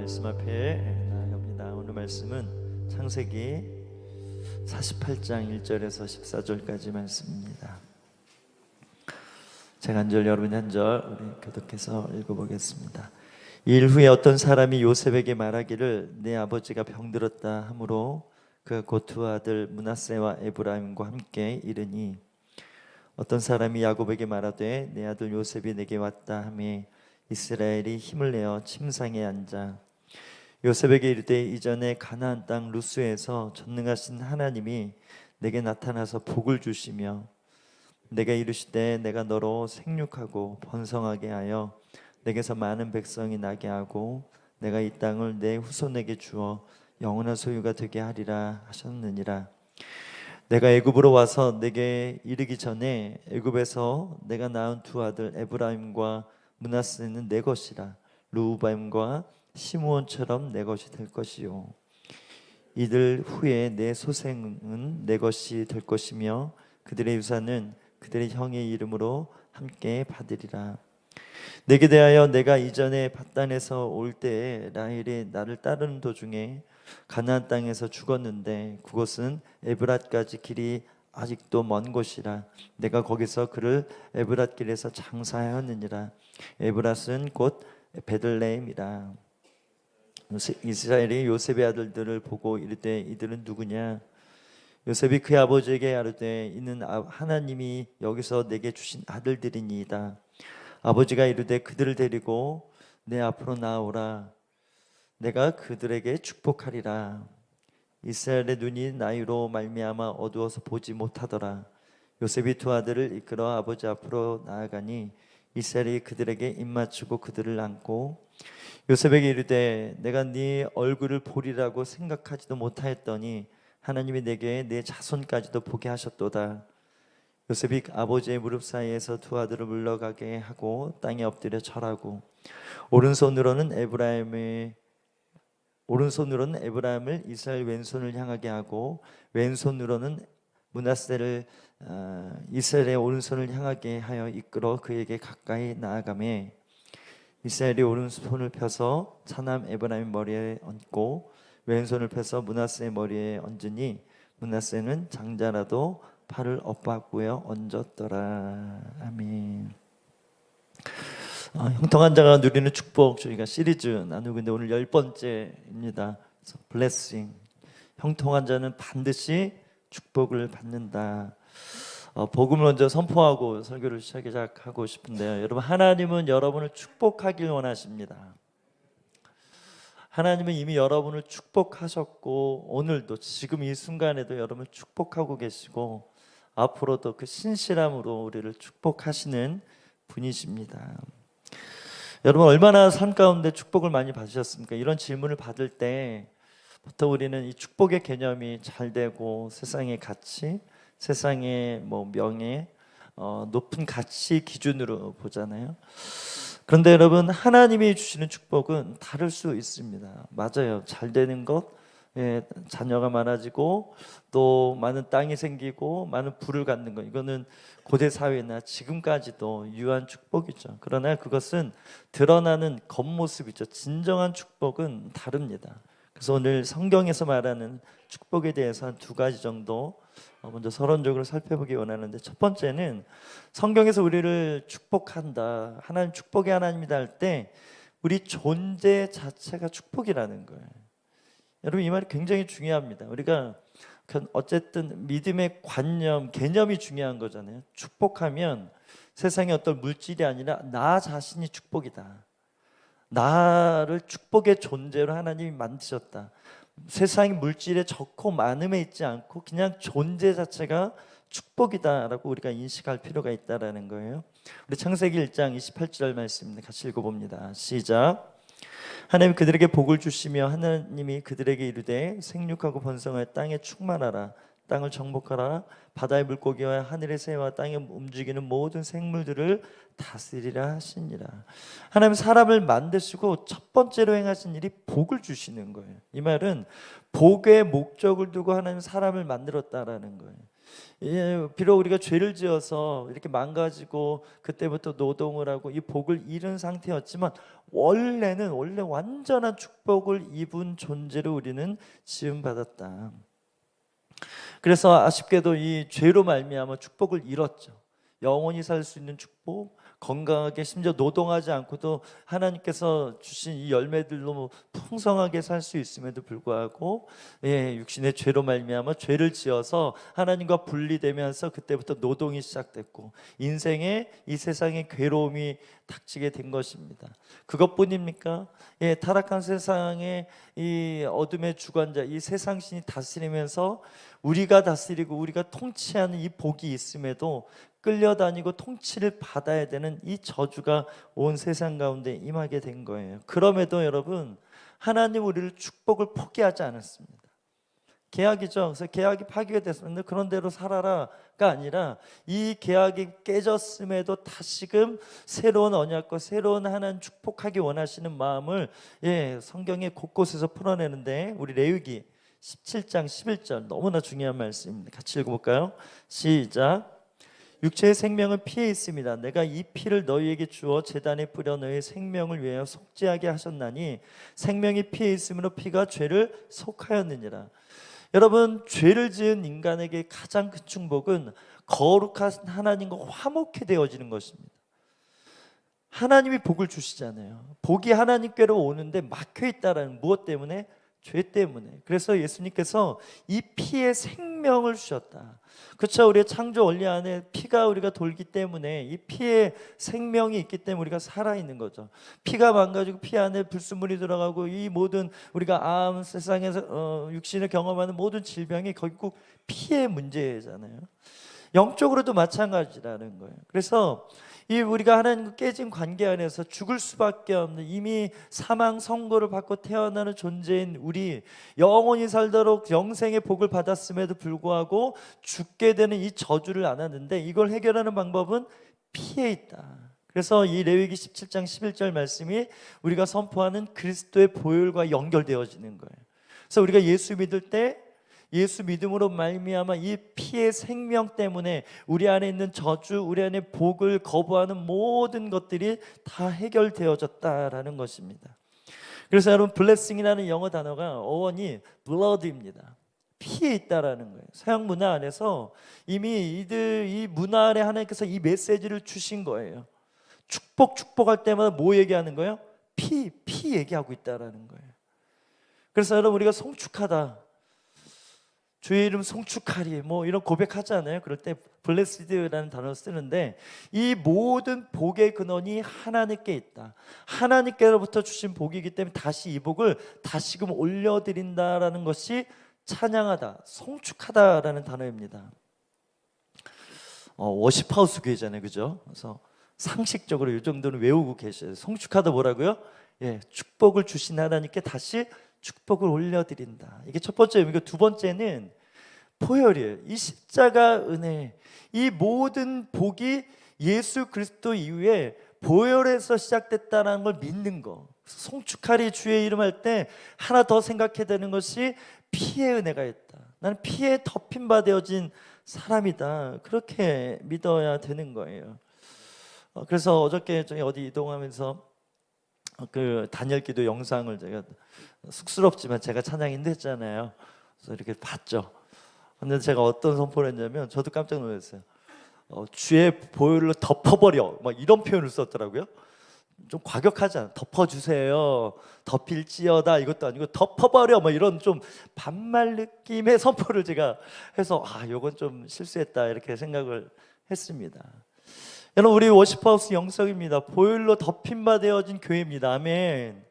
말씀 앞에 나아갑니다. 오늘 말씀은 창세기 48장 1절에서 14절까지 말씀입니다. 제가 한 절, 여러분이 한 절 우리 교독해서 읽어보겠습니다. 이 일 후에 어떤 사람이 요셉에게 말하기를 내 아버지가 병들었다 하므로 그 곧 두 아들 므낫세와 에브라임과 함께 이르니 어떤 사람이 야곱에게 말하되 내 아들 요셉이 내게 왔다 하매 이스라엘이 힘을 내어 침상에 앉아 요셉에게 이르되 이전에 가나안 땅 루스에서 전능하신 하나님이 내게 나타나서 복을 주시며 내가 이르시되 내가 너로 생육하고 번성하게 하여 내게서 많은 백성이 나게 하고 내가 이 땅을 내 후손에게 주어 영원한 소유가 되게 하리라 하셨느니라. 내가 애굽으로 와서 내게 이르기 전에 애굽에서 내가 낳은 두 아들 에브라임과 므낫세는 내 것이라. 르우바임과 시므온처럼 내 것이 될 것이요 이들 후에 내 소생은 내 것이 될 것이며 그들의 유산은 그들의 형의 이름으로 함께 받으리라. 내게 대하여 내가 이전에 밧단에서 올 때에 라헬이 나를 따르는 도중에 가나안 땅에서 죽었는데 그곳은 에브랏까지 길이 아직도 먼 곳이라. 내가 거기서 그를 에브랏 길에서 장사하였느니라. 에브랏은 곧 베들레헴이라. 이스라엘이 요셉의 아들들을 보고 이르되 이들은 누구냐? 요셉이 그의 아버지에게 아뢰되 이는 하나님이 여기서 내게 주신 아들들이니이다. 아버지가 이르되 그들을 데리고 내 앞으로 나오라. 내가 그들에게 축복하리라. 이스라엘의 눈이 나이로 말미암아 어두워서 보지 못하더라. 요셉이 두 아들을 이끌어 아버지 앞으로 나아가니 이스라엘이 그들에게 입맞추고 그들을 안고 요셉에게 이르되 내가 네 얼굴을 보리라고 생각하지도 못하였더니 하나님이 내게 내 자손까지도 보게 하셨도다. 요셉이 아버지의 무릎 사이에서 두 아들을 물러가게 하고 땅에 엎드려 절하고 오른손으로는 에브라임을 이스라엘 왼손을 향하게 하고 왼손으로는 므낫세를 이스라엘의 오른손을 향하게 하여 이끌어 그에게 가까이 나아가매 이스라엘이 오른손을 펴서 차남 에브라임 머리에 얹고 왼손을 펴서 므낫세의 머리에 얹으니 므낫세는 장자라도 팔을 엇바꾸어 얹었더라. 아멘. 형통한 자가 누리는 축복 저희가 시리즈 나누고 있는데 오늘 10번째입니다. 블레싱. 형통한 자는 반드시 축복을 받는다. 복음을 먼저 선포하고 설교를 시작하고 싶은데요. 여러분, 하나님은 여러분을 축복하길 원하십니다. 하나님은 이미 여러분을 축복하셨고 오늘도 지금 이 순간에도 여러분을 축복하고 계시고 앞으로도 그 신실함으로 우리를 축복하시는 분이십니다. 여러분, 얼마나 삶 가운데 축복을 많이 받으셨습니까? 이런 질문을 받을 때부터 우리는 이 축복의 개념이 잘 되고 세상의 가치, 세상의 명예, 높은 가치 기준으로 보잖아요. 그런데 여러분, 하나님이 주시는 축복은 다를 수 있습니다. 맞아요. 잘 되는 것, 자녀가 많아지고 또 많은 땅이 생기고 많은 부를 갖는 것, 이거는 고대 사회나 지금까지도 유한 축복이죠. 그러나 그것은 드러나는 겉모습이죠. 진정한 축복은 다릅니다. 그래서 오늘 성경에서 말하는 축복에 대해서 한 두 가지 정도 먼저 서론적으로 살펴보기 원하는데, 첫 번째는 성경에서 우리를 축복한다, 하나님 축복의 하나님이다 할 때 우리 존재 자체가 축복이라는 거예요. 여러분, 이 말이 굉장히 중요합니다. 우리가 어쨌든 믿음의 관념, 개념이 중요한 거잖아요. 축복하면 세상의 어떤 물질이 아니라 나 자신이 축복이다. 나를 축복의 존재로 하나님이 만드셨다. 세상의 물질의 적고 많음에 있지 않고 그냥 존재 자체가 축복이다라고 우리가 인식할 필요가 있다라는 거예요. 우리 창세기 1장 28절 말씀입니다. 같이 읽어봅니다. 시작. 하나님이 그들에게 복을 주시며 하나님이 그들에게 이르되 생육하고 번성하여 땅에 충만하라. 땅을 정복하라. 바다의 물고기와 하늘의 새와 땅에 움직이는 모든 생물들을 다스리라 하시니라. 하나님 사람을 만드시고 첫 번째로 행하신 일이 복을 주시는 거예요. 이 말은 복의 목적을 두고 하나님 사람을 만들었다라는 거예요. 비록 우리가 죄를 지어서 이렇게 망가지고 그때부터 노동을 하고 이 복을 잃은 상태였지만 원래 완전한 축복을 입은 존재로 우리는 지음받았다. 그래서 아쉽게도 이 죄로 말미암아 축복을 잃었죠. 영원히 살 수 있는 축복, 건강하게 심지어 노동하지 않고도 하나님께서 주신 이 열매들로 풍성하게 살 수 있음에도 불구하고 육신의 죄로 말미암아 죄를 지어서 하나님과 분리되면서 그때부터 노동이 시작됐고 인생에 이 세상의 괴로움이 닥치게 된 것입니다. 그것뿐입니까? 타락한 세상의 이 어둠의 주관자, 이 세상신이 다스리면서 우리가 다스리고 우리가 통치하는 이 복이 있음에도 끌려다니고 통치를 받아야 되는 이 저주가 온 세상 가운데 임하게 된 거예요. 그럼에도 여러분, 하나님 우리를 축복을 포기하지 않았습니다. 계약이죠. 그래서 계약이 파기가 됐었는데 그런 대로 살아라가 아니라 이 계약이 깨졌음에도 다시금 새로운 언약과 새로운 하나님 축복하기 원하시는 마음을 성경의 곳곳에서 풀어내는데 우리 레위기 17장 11절 너무나 중요한 말씀입니다. 같이 읽어볼까요? 시작. 육체의 생명은 피에 있습니다. 내가 이 피를 너희에게 주어 제단에 뿌려 너희의 생명을 위하여 속죄하게 하셨나니 생명이 피에 있으므로 피가 죄를 속하였느니라. 여러분, 죄를 지은 인간에게 가장 큰 축복은 거룩한 하나님과 화목해 되어지는 것입니다. 하나님이 복을 주시잖아요. 복이 하나님께로 오는데 막혀 있다라는 무엇 때문에? 죄 때문에. 그래서 예수님께서 이 피에 생명을 주셨다. 그렇죠. 우리의 창조 원리 안에 피가 우리가 돌기 때문에 이 피에 생명이 있기 때문에 우리가 살아있는 거죠. 피가 망가지고 피 안에 불순물이 들어가고 이 모든 우리가 암, 세상에서 육신을 경험하는 모든 질병이 결국 피의 문제잖아요. 영적으로도 마찬가지라는 거예요. 그래서 이 우리가 하나님과 깨진 관계 안에서 죽을 수밖에 없는 이미 사망 선고를 받고 태어나는 존재인 우리, 영원히 살도록 영생의 복을 받았음에도 불구하고 죽게 되는 이 저주를 안았는데 이걸 해결하는 방법은 피에 있다. 그래서 이 레위기 17장 11절 말씀이 우리가 선포하는 그리스도의 보혈과 연결되어지는 거예요. 그래서 우리가 예수 믿을 때 예수 믿음으로 말미암아 이 피의 생명 때문에 우리 안에 있는 저주, 우리 안에 복을 거부하는 모든 것들이 다 해결되어졌다라는 것입니다. 그래서 여러분, 블레싱이라는 영어 단어가 어원이 blood입니다. 피에 있다라는 거예요. 서양 문화 안에서 이미 이 문화 안에 하나님께서 이 메시지를 주신 거예요. 축복할 때마다 뭐 얘기하는 거예요? 피 얘기하고 있다라는 거예요. 그래서 여러분, 우리가 송축하다, 주의 이름 송축하리 뭐 이런 고백하잖아요. 그럴 때 블레시드라는 단어를 쓰는데 이 모든 복의 근원이 하나님께 있다. 하나님께로부터 주신 복이기 때문에 다시 이 복을 다시금 올려드린다라는 것이 찬양하다, 송축하다라는 단어입니다. 워십하우스 교회잖아요, 그죠? 그래서 상식적으로 이 정도는 외우고 계셔요. 송축하다 뭐라고요? 축복을 주신 하나님께 다시 축복을 올려드린다. 이게 첫 번째 의미고, 두 번째는 보혈이에요. 이 십자가 은혜, 이 모든 복이 예수 그리스도 이후에 보혈에서 시작됐다는 걸 믿는 거. 송축하리 주의 이름 할 때 하나 더 생각해야 되는 것이 피의 은혜가 있다. 나는 피에 덮인 바 되어진 사람이다. 그렇게 믿어야 되는 거예요. 그래서 어저께 저희 어디 이동하면서 그 단열기도 영상을 제가 쑥스럽지만 제가 찬양 인도했잖아요. 그래서 이렇게 봤죠. 근데 제가 어떤 선포를 했냐면 저도 깜짝 놀랐어요. 주의 보혈로 덮어버려 막 이런 표현을 썼더라고요. 좀 과격하지 않아? 덮어주세요, 덮일지어다 이것도 아니고 덮어버려 뭐 이런 좀 반말 느낌의 선포를 제가 해서 이건 좀 실수했다 이렇게 생각을 했습니다. 여러분, 우리 워시퍼하우스 영성입니다. 보혈로 덮인 바 되어진 교회입니다. 아멘.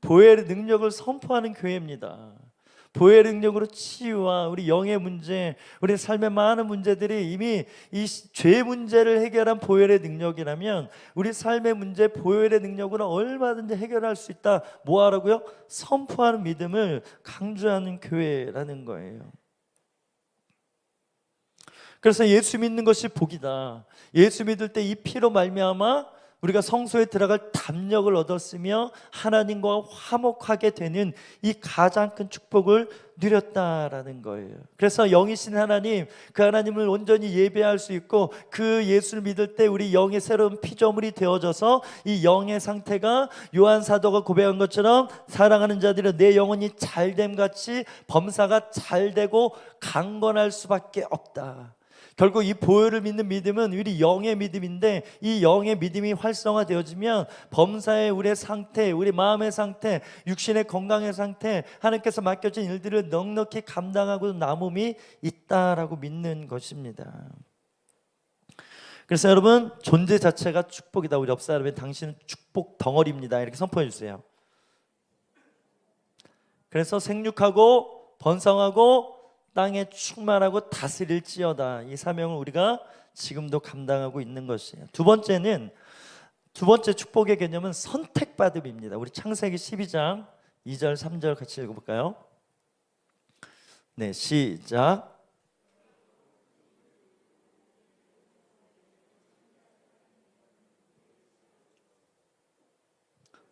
보혈의 능력을 선포하는 교회입니다. 보혈의 능력으로 치유와 우리 영의 문제, 우리 삶의 많은 문제들이 이미 이 죄 문제를 해결한 보혈의 능력이라면 우리 삶의 문제 보혈의 능력으로 얼마든지 해결할 수 있다. 뭐 하라고요? 선포하는 믿음을 강조하는 교회라는 거예요. 그래서 예수 믿는 것이 복이다. 예수 믿을 때 이 피로 말미암아 우리가 성소에 들어갈 담력을 얻었으며 하나님과 화목하게 되는 이 가장 큰 축복을 누렸다라는 거예요. 그래서 영이신 하나님, 그 하나님을 온전히 예배할 수 있고 그 예수를 믿을 때 우리 영의 새로운 피조물이 되어져서 이 영의 상태가 요한 사도가 고백한 것처럼 사랑하는 자들은 내 영혼이 잘됨 같이 범사가 잘되고 강건할 수밖에 없다. 결국 이 보혈을 믿는 믿음은 우리 영의 믿음인데, 이 영의 믿음이 활성화되어지면 범사의 우리의 상태, 우리 마음의 상태, 육신의 건강의 상태, 하나님께서 맡겨진 일들을 넉넉히 감당하고 남음이 있다라고 믿는 것입니다. 그래서 여러분, 존재 자체가 축복이다. 우리 옆 사람에 당신은 축복 덩어리입니다, 이렇게 선포해 주세요. 그래서 생육하고 번성하고 땅에 충만하고 다스릴지어다, 이 사명을 우리가 지금도 감당하고 있는 것이에요. 두 번째 축복의 개념은 선택받음입니다. 우리 창세기 12장 2절 3절 같이 읽어볼까요? 네, 시작.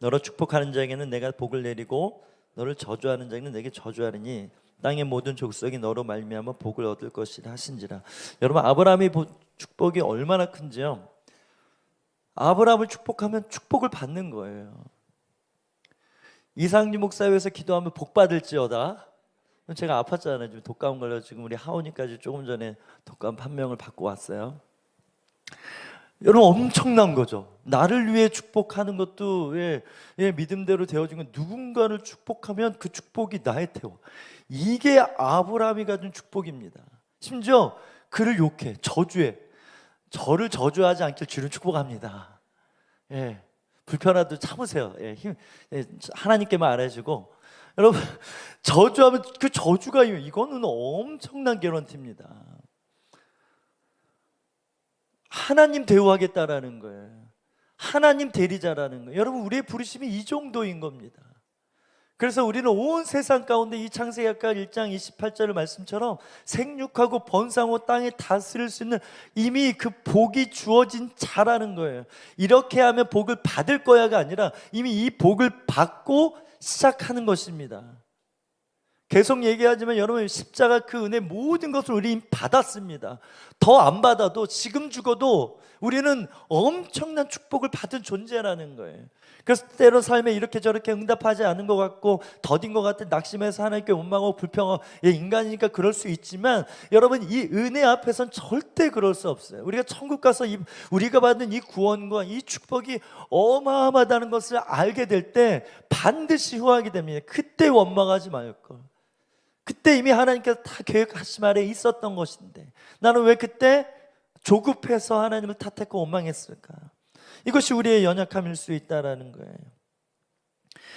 너로 축복하는 자에게는 내가 복을 내리고 너를 저주하는 자에게는 내게 저주하리니 땅의 모든 족속이 너로 말미암아 복을 얻을 것이라 하신지라. 여러분, 아브라함의 축복이 얼마나 큰지요. 아브라함을 축복하면 축복을 받는 거예요. 이상주 목사회에서 기도하면 복 받을지어다. 제가 아팠잖아요. 지금 독감 걸려 지금 우리 하원이까지 조금 전에 독감 판명을 받고 왔어요. 여러분, 엄청난 거죠. 나를 위해 축복하는 것도 믿음대로 되어진 건, 누군가를 축복하면 그 축복이 나의 태워. 이게 아브라함이 가진 축복입니다. 심지어 그를 욕해, 저주해. 저를 저주하지 않길 주는 축복합니다. 불편하도 참으세요. 하나님께만 알아주고. 여러분, 저주하면 그 저주가, 이거는 엄청난 개런티입니다. 하나님 대우하겠다라는 거예요. 하나님 대리자라는 거예요. 여러분, 우리의 부르심이 이 정도인 겁니다. 그래서 우리는 온 세상 가운데 이 창세기 아까 1장 28절 말씀처럼 생육하고 번성하고 땅에 다스릴 수 있는 이미 그 복이 주어진 자라는 거예요. 이렇게 하면 복을 받을 거야가 아니라 이미 이 복을 받고 시작하는 것입니다. 계속 얘기하지만 여러분, 십자가 그 은혜 모든 것을 우리 이미 받았습니다. 더 안 받아도 지금 죽어도 우리는 엄청난 축복을 받은 존재라는 거예요. 그래서 때로 삶에 이렇게 저렇게 응답하지 않은 것 같고 더딘 것 같은 낙심해서 하나님께 원망하고 불평하고, 인간이니까 그럴 수 있지만 여러분, 이 은혜 앞에서는 절대 그럴 수 없어요. 우리가 천국 가서 우리가 받는 이 구원과 이 축복이 어마어마하다는 것을 알게 될 때 반드시 후회하게 됩니다. 그때 원망하지 말 걸. 그때 이미 하나님께서 다 계획하신 아래 있었던 것인데 나는 왜 그때 조급해서 하나님을 탓했고 원망했을까? 이것이 우리의 연약함일 수 있다라는 거예요.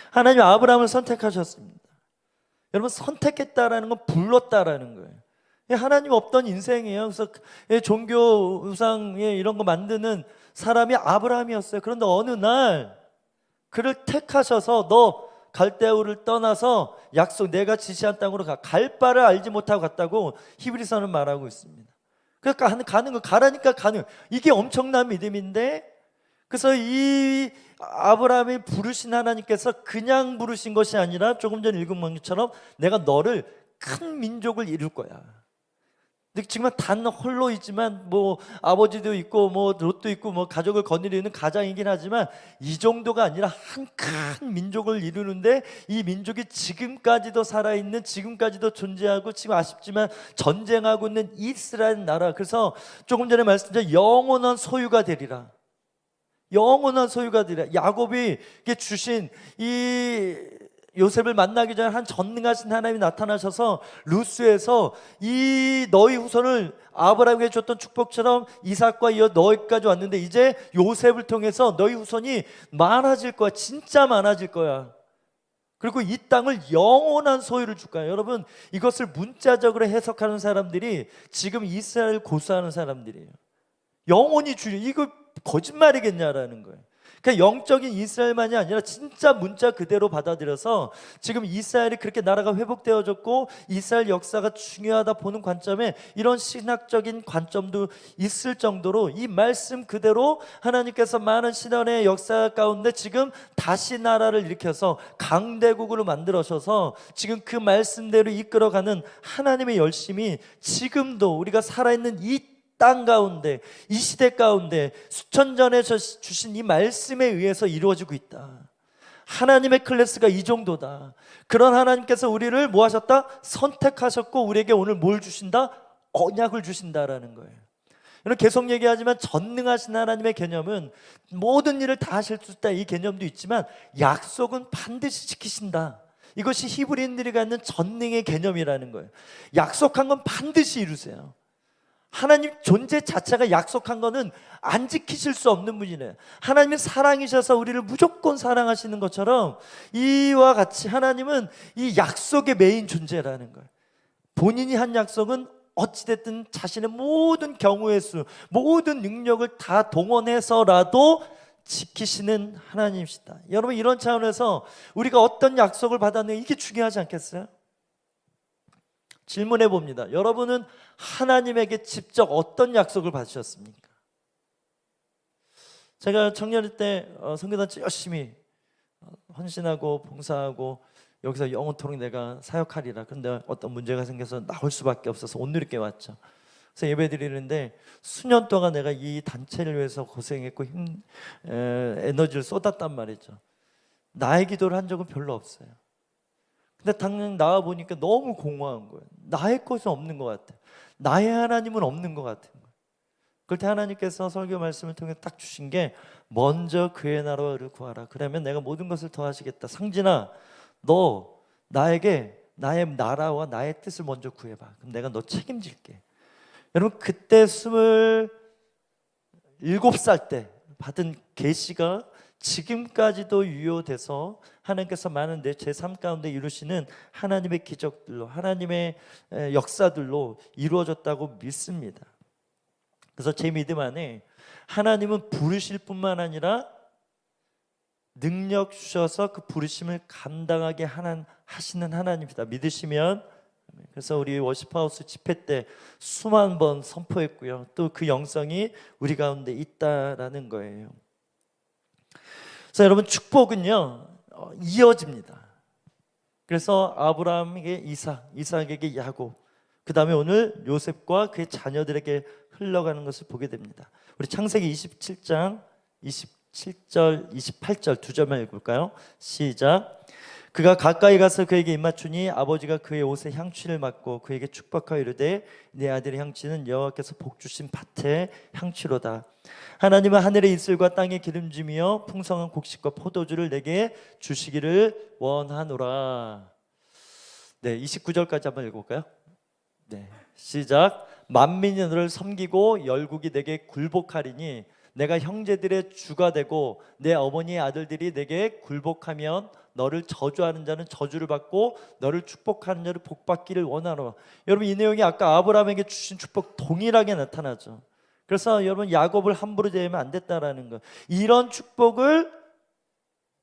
하나님 아브라함을 선택하셨습니다. 여러분, 선택했다라는 건 불렀다라는 거예요. 하나님 없던 인생이에요. 그래서 종교 우상 이런 거 만드는 사람이 아브라함이었어요. 그런데 어느 날 그를 택하셔서 너 갈대아우를 떠나서 약속 내가 지시한 땅으로 가. 갈 바를 알지 못하고 갔다고 히브리서는 말하고 있습니다. 그러니까 가는 거, 가라니까 가는, 이게 엄청난 믿음인데, 그래서 이 아브라함이 부르신 하나님께서 그냥 부르신 것이 아니라 조금 전 읽은 것처럼 내가 너를 큰 민족을 이룰 거야. 근데 지금 단 홀로 있지만 뭐 아버지도 있고 뭐 롯도 있고 뭐 가족을 거느리는 가장이긴 하지만 이 정도가 아니라 한 큰 민족을 이루는데, 이 민족이 지금까지도 살아있는, 지금까지도 존재하고 지금 아쉽지만 전쟁하고 있는 이스라엘 나라. 그래서 조금 전에 말씀드린 영원한 소유가 되리라. 영원한 소유가 되리라. 야곱이 주신 이 요셉을 만나기 전에 한 전능하신 하나님이 나타나셔서 루스에서 이 너희 후손을 아브라함에게 줬던 축복처럼 이삭과 이어 너희까지 왔는데 이제 요셉을 통해서 너희 후손이 많아질 거야. 진짜 많아질 거야. 그리고 이 땅을 영원한 소유를 줄 거야. 여러분, 이것을 문자적으로 해석하는 사람들이 지금 이스라엘 고수하는 사람들이에요. 영원히 주려, 이거 거짓말이겠냐라는 거예요. 그 영적인 이스라엘만이 아니라 진짜 문자 그대로 받아들여서 지금 이스라엘이 그렇게 나라가 회복되어졌고 이스라엘 역사가 중요하다 보는 관점에 이런 신학적인 관점도 있을 정도로 이 말씀 그대로 하나님께서 많은 시련의 역사 가운데 지금 다시 나라를 일으켜서 강대국으로 만들어셔서 지금 그 말씀대로 이끌어가는 하나님의 열심이 지금도 우리가 살아있는 이 땅 가운데, 이 시대 가운데 수천 전에 주신 이 말씀에 의해서 이루어지고 있다. 하나님의 클래스가 이 정도다. 그런 하나님께서 우리를 뭐 하셨다? 선택하셨고 우리에게 오늘 뭘 주신다? 언약을 주신다라는 거예요. 여러분 계속 얘기하지만 전능하신 하나님의 개념은 모든 일을 다 하실 수 있다, 이 개념도 있지만 약속은 반드시 지키신다. 이것이 히브리인들이 갖는 전능의 개념이라는 거예요. 약속한 건 반드시 이루세요. 하나님 존재 자체가 약속한 거는 안 지키실 수 없는 분이네요. 하나님은 사랑이셔서 우리를 무조건 사랑하시는 것처럼 이와 같이 하나님은 이 약속의 메인 존재라는 거예요. 본인이 한 약속은 어찌됐든 자신의 모든 경우의 수, 모든 능력을 다 동원해서라도 지키시는 하나님이시다. 여러분 이런 차원에서 우리가 어떤 약속을 받았느냐, 이게 중요하지 않겠어요? 질문해 봅니다. 여러분은 하나님에게 직접 어떤 약속을 받으셨습니까? 제가 청년일 때 선교단체 열심히 헌신하고 봉사하고 여기서 영원토록 내가 사역하리라. 근데 어떤 문제가 생겨서 나올 수밖에 없어서 온누리께 왔죠. 그래서 예배 드리는데 수년 동안 내가 이 단체를 위해서 고생했고 에너지를 쏟았단 말이죠. 나의 기도를 한 적은 별로 없어요. 근데 당장 나와 보니까 너무 공허한 거예요. 나의 것은 없는 것 같아요. 나의 하나님은 없는 것 같은 거예요. 그럴 때 하나님께서 설교 말씀을 통해 딱 주신 게 먼저 그의 나라를 구하라. 그러면 내가 모든 것을 더하시겠다. 상진아, 너 나에게 나의 나라와 나의 뜻을 먼저 구해봐. 그럼 내가 너 책임질게. 여러분 그때 27살 때 받은 계시가 지금까지도 유효돼서 하나님께서 많은 제 삶 가운데 이루시는 하나님의 기적들로, 하나님의 역사들로 이루어졌다고 믿습니다. 그래서 제 믿음 안에 하나님은 부르실 뿐만 아니라 능력 주셔서 그 부르심을 감당하게 하시는 하나님이다. 믿으시면. 그래서 우리 워시파우스 집회 때 수만 번 선포했고요. 또 그 영성이 우리 가운데 있다라는 거예요. 그래서 여러분 축복은요 이어집니다. 그래서 아브라함에게 이삭, 이삭에게 야곱, 그 다음에 오늘 요셉과 그의 자녀들에게 흘러가는 것을 보게 됩니다. 우리 창세기 27장 27절 28절 두 절만 읽을까요? 시작. 그가 가까이 가서 그에게 입맞추니 아버지가 그의 옷에 향취를 맡고 그에게 축복하여 이르되 내 아들의 향취는 여호와께서 복 주신 밭의 향취로다. 하나님은 하늘의 이슬과 땅의 기름짐이여 풍성한 곡식과 포도주를 내게 주시기를 원하노라. 네, 29절까지 한번 읽어볼까요? 네, 시작. 만민이 너를 섬기고 열국이 내게 굴복하리니 내가 형제들의 주가 되고 내 어머니의 아들들이 내게 굴복하면 너를 저주하는 자는 저주를 받고 너를 축복하는 자를 복받기를 원하노라. 여러분 이 내용이 아까 아브라함에게 주신 축복 동일하게 나타나죠. 그래서 여러분 야곱을 함부로 대하면 안 됐다라는 거. 이런 축복을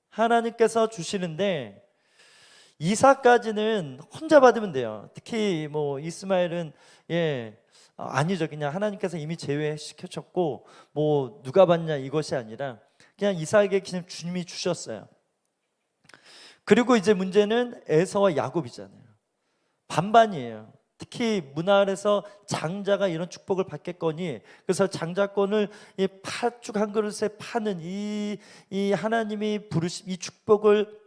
하나님께서 주시는데 이삭까지는 혼자 받으면 돼요. 특히 뭐 이스마엘은 아니죠. 그냥 하나님께서 이미 제외시켰고 뭐 누가 받냐 이것이 아니라 그냥 이삭에게 그냥 주님이 주셨어요. 그리고 이제 문제는 에서와 야곱이잖아요. 반반이에요. 특히 문화에서 장자가 이런 축복을 받겠거니 그래서 장자권을 이 팥죽 한 그릇에 파는 이 하나님이 부르신 이 축복을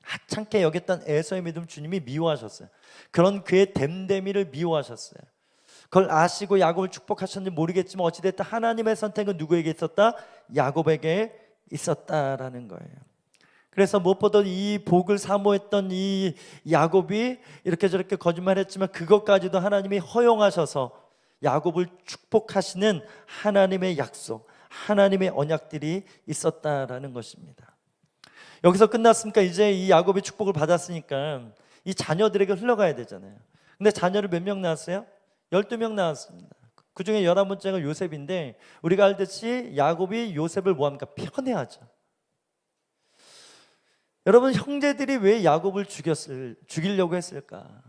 하찮게 여겼던 에서의 믿음 주님이 미워하셨어요. 그런 그의 댐댐이를 미워하셨어요. 그걸 아시고 야곱을 축복하셨는지 모르겠지만 어찌됐든 하나님의 선택은 누구에게 있었다? 야곱에게 있었다라는 거예요. 그래서 무엇보다 이 복을 사모했던 이 야곱이 이렇게 저렇게 거짓말했지만 그것까지도 하나님이 허용하셔서 야곱을 축복하시는 하나님의 약속, 하나님의 언약들이 있었다라는 것입니다. 여기서 끝났으니까 이제 이 야곱이 축복을 받았으니까 이 자녀들에게 흘러가야 되잖아요. 근데 자녀를 몇 명 낳았어요? 12명 낳았습니다. 그 중에 11번째가 요셉인데, 우리가 알듯이 야곱이 요셉을 뭐합니까? 편애하죠. 여러분, 형제들이 왜 야곱을 죽이려고 했을까?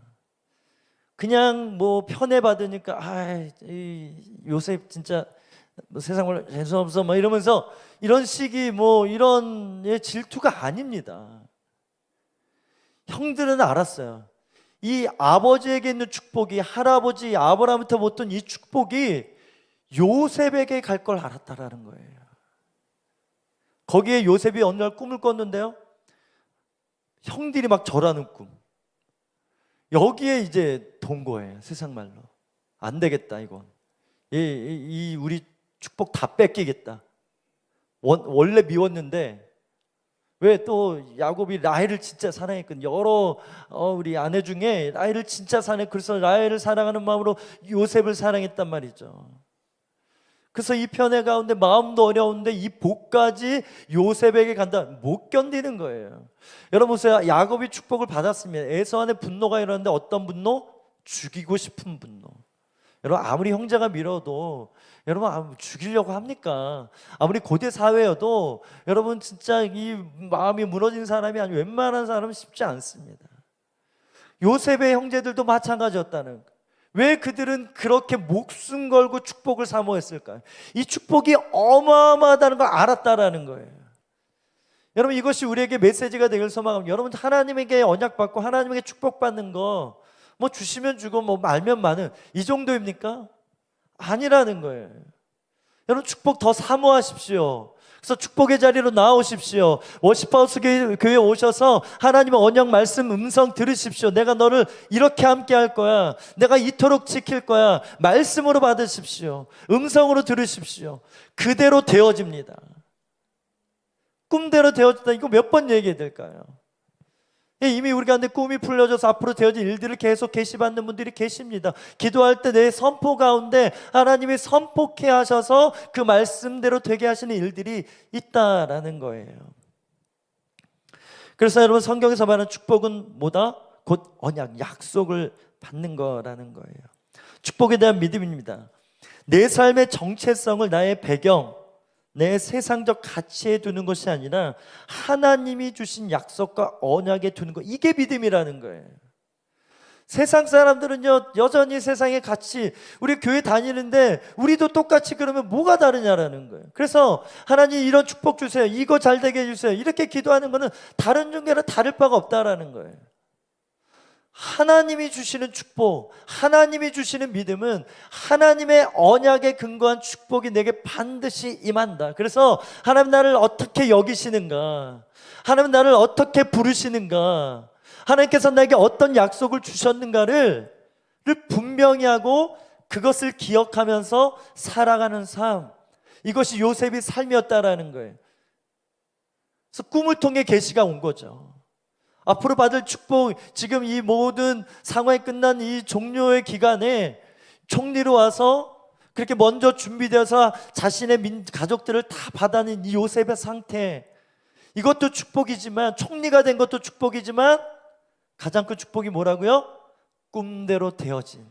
그냥 뭐 편애받으니까 이 요셉 진짜 뭐 세상을 재수 없어 뭐 이러면서 이런 식이 뭐 이런 질투가 아닙니다. 형들은 알았어요. 이 아버지에게 있는 축복이, 할아버지 아브라함부터 못던 이 축복이 요셉에게 갈 걸 알았다라는 거예요. 거기에 요셉이 어느 날 꿈을 꿨는데요, 형들이 막 절하는 꿈. 여기에 이제 돈 거예요. 세상 말로 안 되겠다, 이건 이 우리 축복 다 뺏기겠다. 원래 미웠는데 왜 또 야곱이 라헬을 진짜 사랑했거든. 여러 우리 아내 중에 라헬을 진짜 사랑해. 그래서 라헬을 사랑하는 마음으로 요셉을 사랑했단 말이죠. 그래서 이 편애 가운데 마음도 어려운데 이 복까지 요셉에게 간다. 못 견디는 거예요. 여러분 보세요. 야곱이 축복을 받았습니다. 에서 안에 분노가 일어났는데 어떤 분노? 죽이고 싶은 분노. 여러분, 아무리 형제가 밀어도 여러분 죽이려고 합니까? 아무리 고대 사회여도 여러분 진짜 이 마음이 무너진 사람이 아니 웬만한 사람은 쉽지 않습니다. 요셉의 형제들도 마찬가지였다는 거. 왜 그들은 그렇게 목숨 걸고 축복을 사모했을까요? 이 축복이 어마어마하다는 걸 알았다라는 거예요. 여러분, 이것이 우리에게 메시지가 되길 소망합니다. 여러분, 하나님에게 언약받고 하나님에게 축복받는 거 뭐 주시면 주고 뭐 말면 많은 이 정도입니까? 아니라는 거예요. 여러분, 축복 더 사모하십시오. 그래서 축복의 자리로 나오십시오. 워시파우스 교회에 오셔서 하나님의 언약 말씀 음성 들으십시오. 내가 너를 이렇게 함께 할 거야. 내가 이토록 지킬 거야. 말씀으로 받으십시오. 음성으로 들으십시오. 그대로 되어집니다. 꿈대로 되어진다. 이거 몇 번 얘기해야 될까요? 이미 우리 가운데 꿈이 풀려져서 앞으로 되어질 일들을 계속 계시받는 분들이 계십니다. 기도할 때 내 선포 가운데 하나님이 선포케 하셔서 그 말씀대로 되게 하시는 일들이 있다라는 거예요. 그래서 여러분, 성경에서 말하는 축복은 뭐다? 곧 언약, 약속을 받는 거라는 거예요. 축복에 대한 믿음입니다. 내 삶의 정체성을 나의 배경, 내 세상적 가치에 두는 것이 아니라 하나님이 주신 약속과 언약에 두는 것, 이게 믿음이라는 거예요. 세상 사람들은요, 여전히 세상의 가치, 우리 교회 다니는데 우리도 똑같이 그러면 뭐가 다르냐라는 거예요. 그래서 하나님 이런 축복 주세요, 이거 잘 되게 해주세요, 이렇게 기도하는 거는 다른 종교랑 다를 바가 없다라는 거예요. 하나님이 주시는 축복, 하나님이 주시는 믿음은 하나님의 언약에 근거한 축복이 내게 반드시 임한다. 그래서 하나님 나를 어떻게 여기시는가, 하나님 나를 어떻게 부르시는가, 하나님께서 나에게 어떤 약속을 주셨는가를 분명히 하고 그것을 기억하면서 살아가는 삶, 이것이 요셉의 삶이었다라는 거예요. 그래서 꿈을 통해 계시가 온 거죠. 앞으로 받을 축복, 지금 이 모든 상황이 끝난 이 종료의 기간에 총리로 와서 그렇게 먼저 준비되어서 자신의 가족들을 다 받아낸 이 요셉의 상태, 이것도 축복이지만, 총리가 된 것도 축복이지만 가장 큰 축복이 뭐라고요? 꿈대로 되어진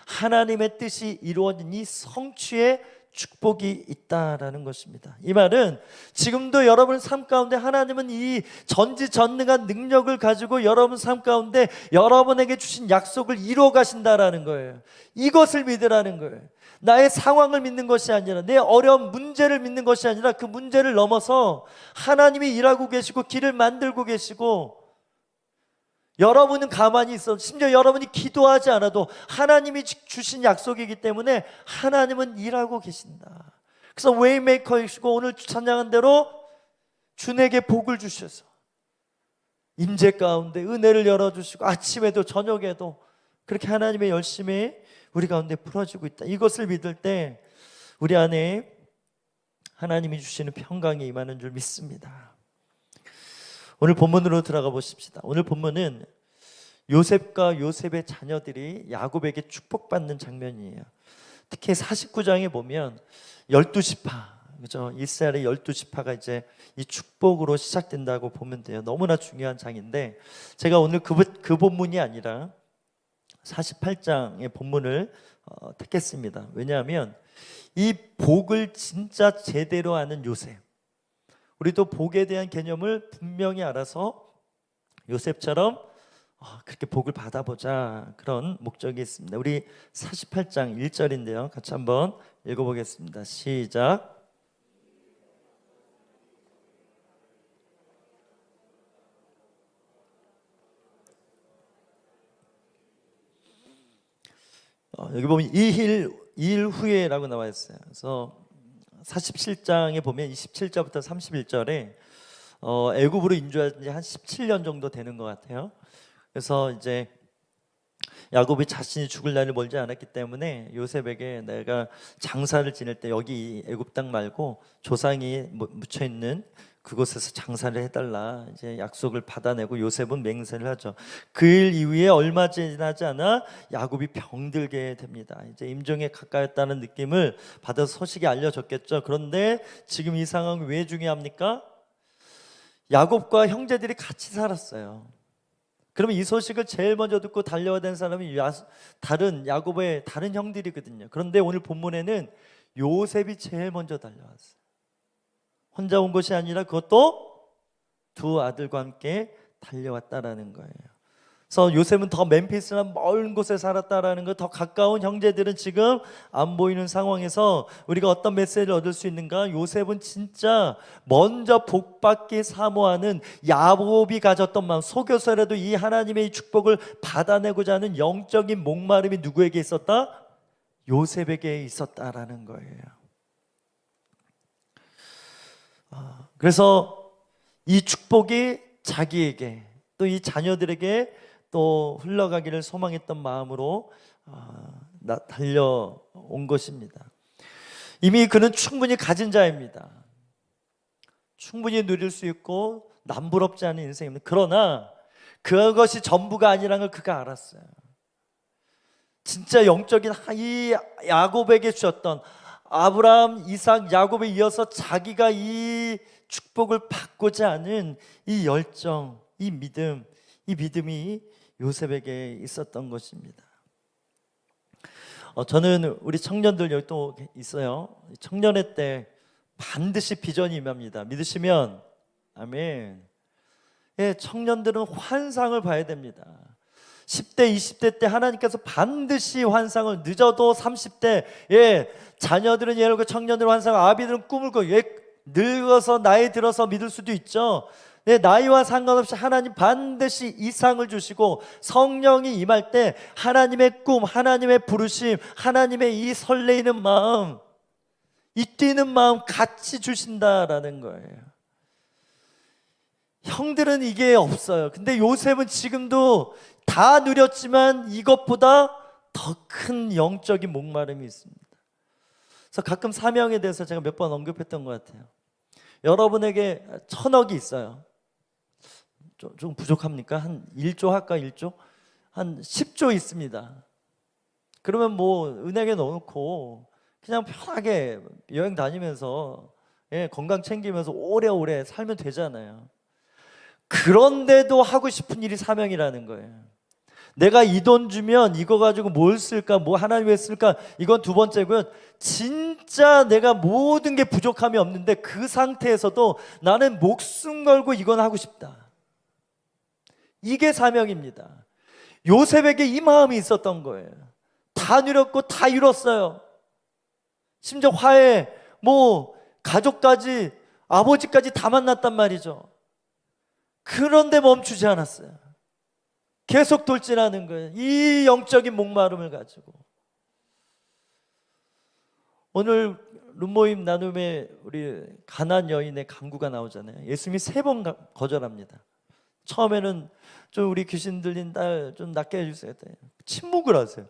하나님의 뜻이 이루어진 이 성취의 축복이 있다라는 것입니다. 이 말은 지금도 여러분 삶 가운데 하나님은 이 전지전능한 능력을 가지고 여러분 삶 가운데 여러분에게 주신 약속을 이루어 가신다라는 거예요. 이것을 믿으라는 거예요. 나의 상황을 믿는 것이 아니라, 내 어려운 문제를 믿는 것이 아니라 그 문제를 넘어서 하나님이 일하고 계시고 길을 만들고 계시고, 여러분은 가만히 있어, 심지어 여러분이 기도하지 않아도 하나님이 주신 약속이기 때문에 하나님은 일하고 계신다. 그래서 웨이메이커이시고 오늘 찬양한 대로 주에게 복을 주셔서 임재 가운데 은혜를 열어주시고 아침에도 저녁에도 그렇게 하나님의 열심히 우리 가운데 풀어지고 있다. 이것을 믿을 때 우리 안에 하나님이 주시는 평강이 임하는 줄 믿습니다. 오늘 본문으로 들어가 보십시다. 오늘 본문은 요셉과 요셉의 자녀들이 야곱에게 축복받는 장면이에요. 특히 49장에 보면 12지파, 그죠? 이스라엘의 12지파가 이제 이 축복으로 시작된다고 보면 돼요. 너무나 중요한 장인데, 제가 오늘 그 본문이 아니라 48장의 본문을 택했습니다. 왜냐하면 이 복을 진짜 제대로 아는 요셉, 우리도 복에 대한 개념을 분명히 알아서 요셉처럼 그렇게 복을 받아보자, 그런 목적이 있습니다. 우리 48장 1절인데요, 같이 한번 읽어보겠습니다. 시작. 여기 보면 2일 후에라고 나와 있어요. 그래서 47장에 보면 27절부터 31절에 애굽으로 인도한 지 한 17년 정도 되는 것 같아요. 그래서 이제 야곱이 자신이 죽을 날이 멀지 않았기 때문에 요셉에게 내가 장사를 지낼 때 여기 애굽 땅 말고 조상이 묻혀 있는 그곳에서 장사를 해달라 이제 약속을 받아내고 요셉은 맹세를 하죠. 그 일 이후에 얼마 지나지 않아 야곱이 병들게 됩니다. 이제 임종에 가까웠다는 느낌을 받아서 소식이 알려졌겠죠. 그런데 지금 이 상황이 왜 중요합니까? 야곱과 형제들이 같이 살았어요. 그러면 이 소식을 제일 먼저 듣고 달려야 되는 사람이 다른 야곱의 다른 형들이거든요. 그런데 오늘 본문에는 요셉이 제일 먼저 달려왔어요. 혼자 온 것이 아니라 그것도 두 아들과 함께 달려왔다라는 거예요. 그래서 요셉은 더 멤피스나 먼 곳에 살았다라는 거, 더 가까운 형제들은 지금 안 보이는 상황에서 우리가 어떤 메시지를 얻을 수 있는가? 요셉은 진짜 먼저 복받기 사모하는 야곱이 가졌던 마음, 속여서라도 이 하나님의 이 축복을 받아내고자 하는 영적인 목마름이 누구에게 있었다? 요셉에게 있었다라는 거예요. 그래서 이 축복이 자기에게 또 이 자녀들에게 또 흘러가기를 소망했던 마음으로 달려온 것입니다. 이미 그는 충분히 가진 자입니다. 충분히 누릴 수 있고 남부럽지 않은 인생입니다. 그러나 그것이 전부가 아니라는 걸 그가 알았어요. 진짜 영적인 이 야곱에게 주셨던 아브라함, 이삭, 야곱에 이어서 자기가 이 축복을 받고자 하는 이 열정, 이 믿음이 요셉에게 있었던 것입니다. 저는 우리 청년들 여기 또 있어요. 청년회 때 반드시 비전이 임합니다. 믿으시면 아멘. 예, 청년들은 환상을 봐야 됩니다. 10대, 20대 때 하나님께서 반드시 환상을, 늦어도 30대, 자녀들은 예를 들어 청년들 환상, 아비들은 꿈을 꿔. 늙어서 나이 들어서 믿을 수도 있죠. 나이와 상관없이 하나님 반드시 이상을 주시고 성령이 임할 때 하나님의 꿈, 하나님의 부르심, 하나님의 이 설레이는 마음, 이 뛰는 마음 같이 주신다라는 거예요. 형들은 이게 없어요. 근데 요셉은 지금도 다 누렸지만 이것보다 더 큰 영적인 목마름이 있습니다. 그래서 가끔 사명에 대해서 제가 몇 번 언급했던 것 같아요. 여러분에게 1000억이 있어요. 좀 부족합니까? 한 1조 할까? 1조? 한 10조 있습니다. 그러면 뭐 은행에 넣어놓고 그냥 편하게 여행 다니면서 건강 챙기면서 오래오래 살면 되잖아요. 그런데도 하고 싶은 일이 사명이라는 거예요. 내가 이 돈 주면 이거 가지고 뭘 쓸까? 뭐 하나님 왜 쓸까? 이건 두 번째고요. 진짜 내가 모든 게 부족함이 없는데 그 상태에서도 나는 목숨 걸고 이건 하고 싶다. 이게 사명입니다. 요셉에게 이 마음이 있었던 거예요. 다 누렸고 다 이뤘어요. 심지어 화해, 가족까지, 아버지까지 다 만났단 말이죠. 그런데 멈추지 않았어요. 계속 돌진하는 거예요. 이 영적인 목마름을 가지고. 오늘 룸모임 나눔에 우리 가난 여인의 강구가 나오잖아요. 예수님이 3번 거절합니다. 처음에는 좀 우리 귀신 들린 딸 좀 낫게 해주세요. 침묵을 하세요.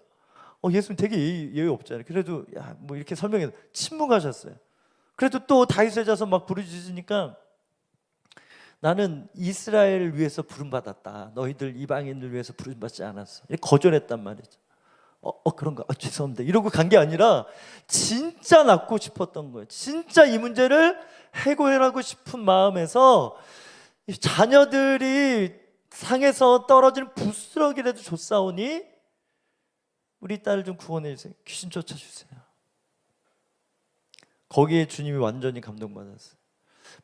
예수님 되게 예의 없잖아요. 그래도 이렇게 설명해서 침묵하셨어요. 그래도 또 다윗의 자손 막 부르짖으니까 나는 이스라엘을 위해서 부름받았다. 너희들 이방인을 위해서 부름받지 않았어. 거절했단 말이죠. 그런가? 죄송합니다. 이러고 간 게 아니라 진짜 낫고 싶었던 거예요. 진짜 이 문제를 해결하고 싶은 마음에서 자녀들이 상에서 떨어지는 부스러기라도 줬사오니 우리 딸 좀 구원해 주세요. 귀신 쫓아주세요. 거기에 주님이 완전히 감동받았어요.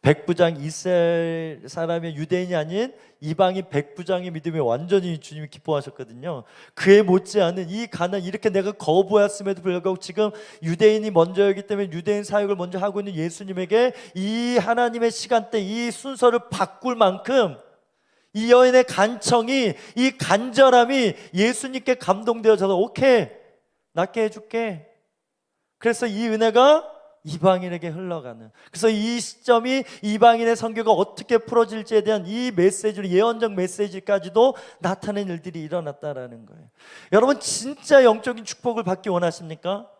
백부장 이스라엘 사람의 유대인이 아닌 이방인 백부장의 믿음에 완전히 주님이 기뻐하셨거든요. 그에 못지않은 이 가난, 이렇게 내가 거부했음에도 불구하고 지금 유대인이 먼저였기 때문에 유대인 사역을 먼저 하고 있는 예수님에게 이 하나님의 시간대, 이 순서를 바꿀 만큼 이 여인의 간청이, 이 간절함이 예수님께 감동되어져서 오케이, 낫게 해줄게. 그래서 이 은혜가 이방인에게 흘러가는, 그래서 이 시점이 이방인의 선교가 어떻게 풀어질지에 대한 이 메시지를, 예언적 메시지까지도 나타낸 일들이 일어났다라는 거예요. 여러분, 진짜 영적인 축복을 받기 원하십니까?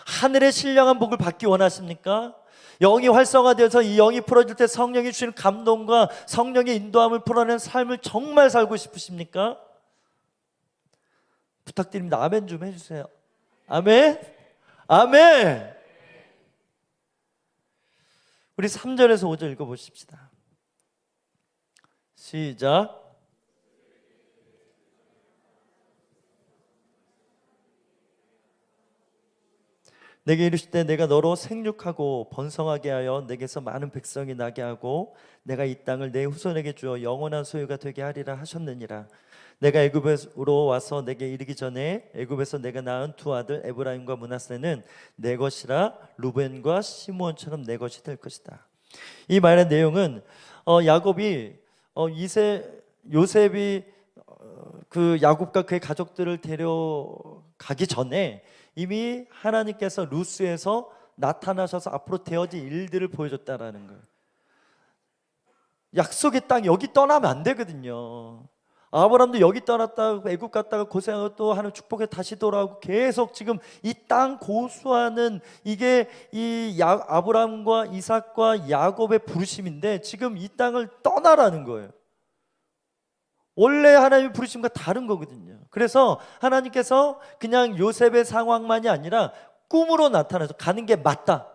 하늘의 신령한 복을 받기 원하십니까? 영이 활성화되어서 이 영이 풀어질 때 성령이 주시는 감동과 성령의 인도함을 풀어내는 삶을 정말 살고 싶으십니까? 부탁드립니다. 아멘 좀 해주세요. 아멘? 아멘! 우리 3절에서 5절 읽어보십시다. 시작. 내게 이르실 때 내가 너로 생육하고 번성하게 하여 내게서 많은 백성이 나게 하고 내가 이 땅을 내 후손에게 주어 영원한 소유가 되게 하리라 하셨느니라. 내가 애굽으로 와서 내게 이르기 전에 애굽에서 내가 낳은 두 아들 에브라임과 므낫세는 내 것이라 루벤과 시므온처럼 내 것이 될 것이다. 이 말의 내용은 야곱이 요셉이 그 야곱과 그의 가족들을 데려가기 전에 이미 하나님께서 루스에서 나타나셔서 앞으로 되어질 일들을 보여줬다라는 거예요. 약속의 땅, 여기 떠나면 안 되거든요. 아브라함도 여기 떠났다가 애굽 갔다가 고생하고 또 하나님 축복에 다시 돌아오고 계속 지금 이 땅 고수하는, 이게 이 아브라함과 이삭과 야곱의 부르심인데 지금 이 땅을 떠나라는 거예요. 원래 하나님의 부르심과 다른 거거든요. 그래서 하나님께서 그냥 요셉의 상황만이 아니라 꿈으로 나타나서 가는 게 맞다.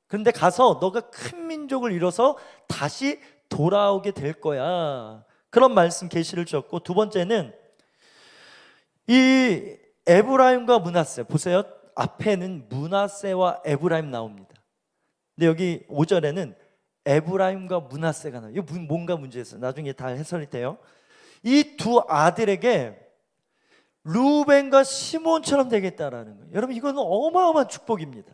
그런데 가서 너가 큰 민족을 이뤄서 다시 돌아오게 될 거야. 그런 말씀 계시를 주었고, 두 번째는 이 에브라임과 므낫세, 보세요. 앞에는 므낫세와 에브라임 나옵니다. 근데 여기 5절에는 에브라임과 므낫세가 나와요. 이거 뭔가 문제 있어요. 나중에 다 해설이 돼요. 이 두 아들에게 루벤과 시몬처럼 되겠다라는 거예요. 여러분, 이거는 어마어마한 축복입니다.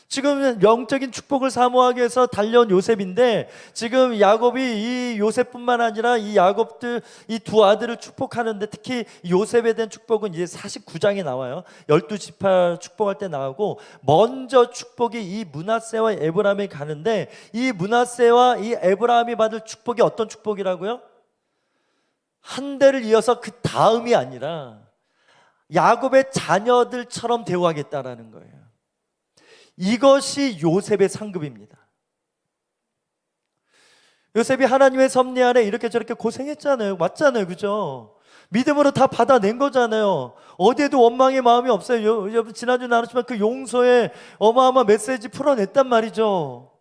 지금 영적인 축복을 사모하기 위해서 달려온 요셉인데 지금 야곱이 이 요셉뿐만 아니라 이 야곱들, 이 두 아들을 축복하는데 특히 요셉에 대한 축복은 이제 49장에 나와요. 12지파 축복할 때 나오고, 먼저 축복이 이 므낫세와 에브라임에 가는데 이 므낫세와 이 에브라임이 받을 축복이 어떤 축복이라고요? 한 대를 이어서 그 다음이 아니라 야곱의 자녀들처럼 대우하겠다라는 거예요. 이것이 요셉의 상급입니다. 요셉이 하나님의 섭리 아래 이렇게 저렇게 고생했잖아요. 맞잖아요. 그죠? 믿음으로 다 받아낸 거잖아요. 어디에도 원망의 마음이 없어요. 여러분, 지난주 나눴지만 그 용서의 어마어마한 메시지 풀어냈단 말이죠.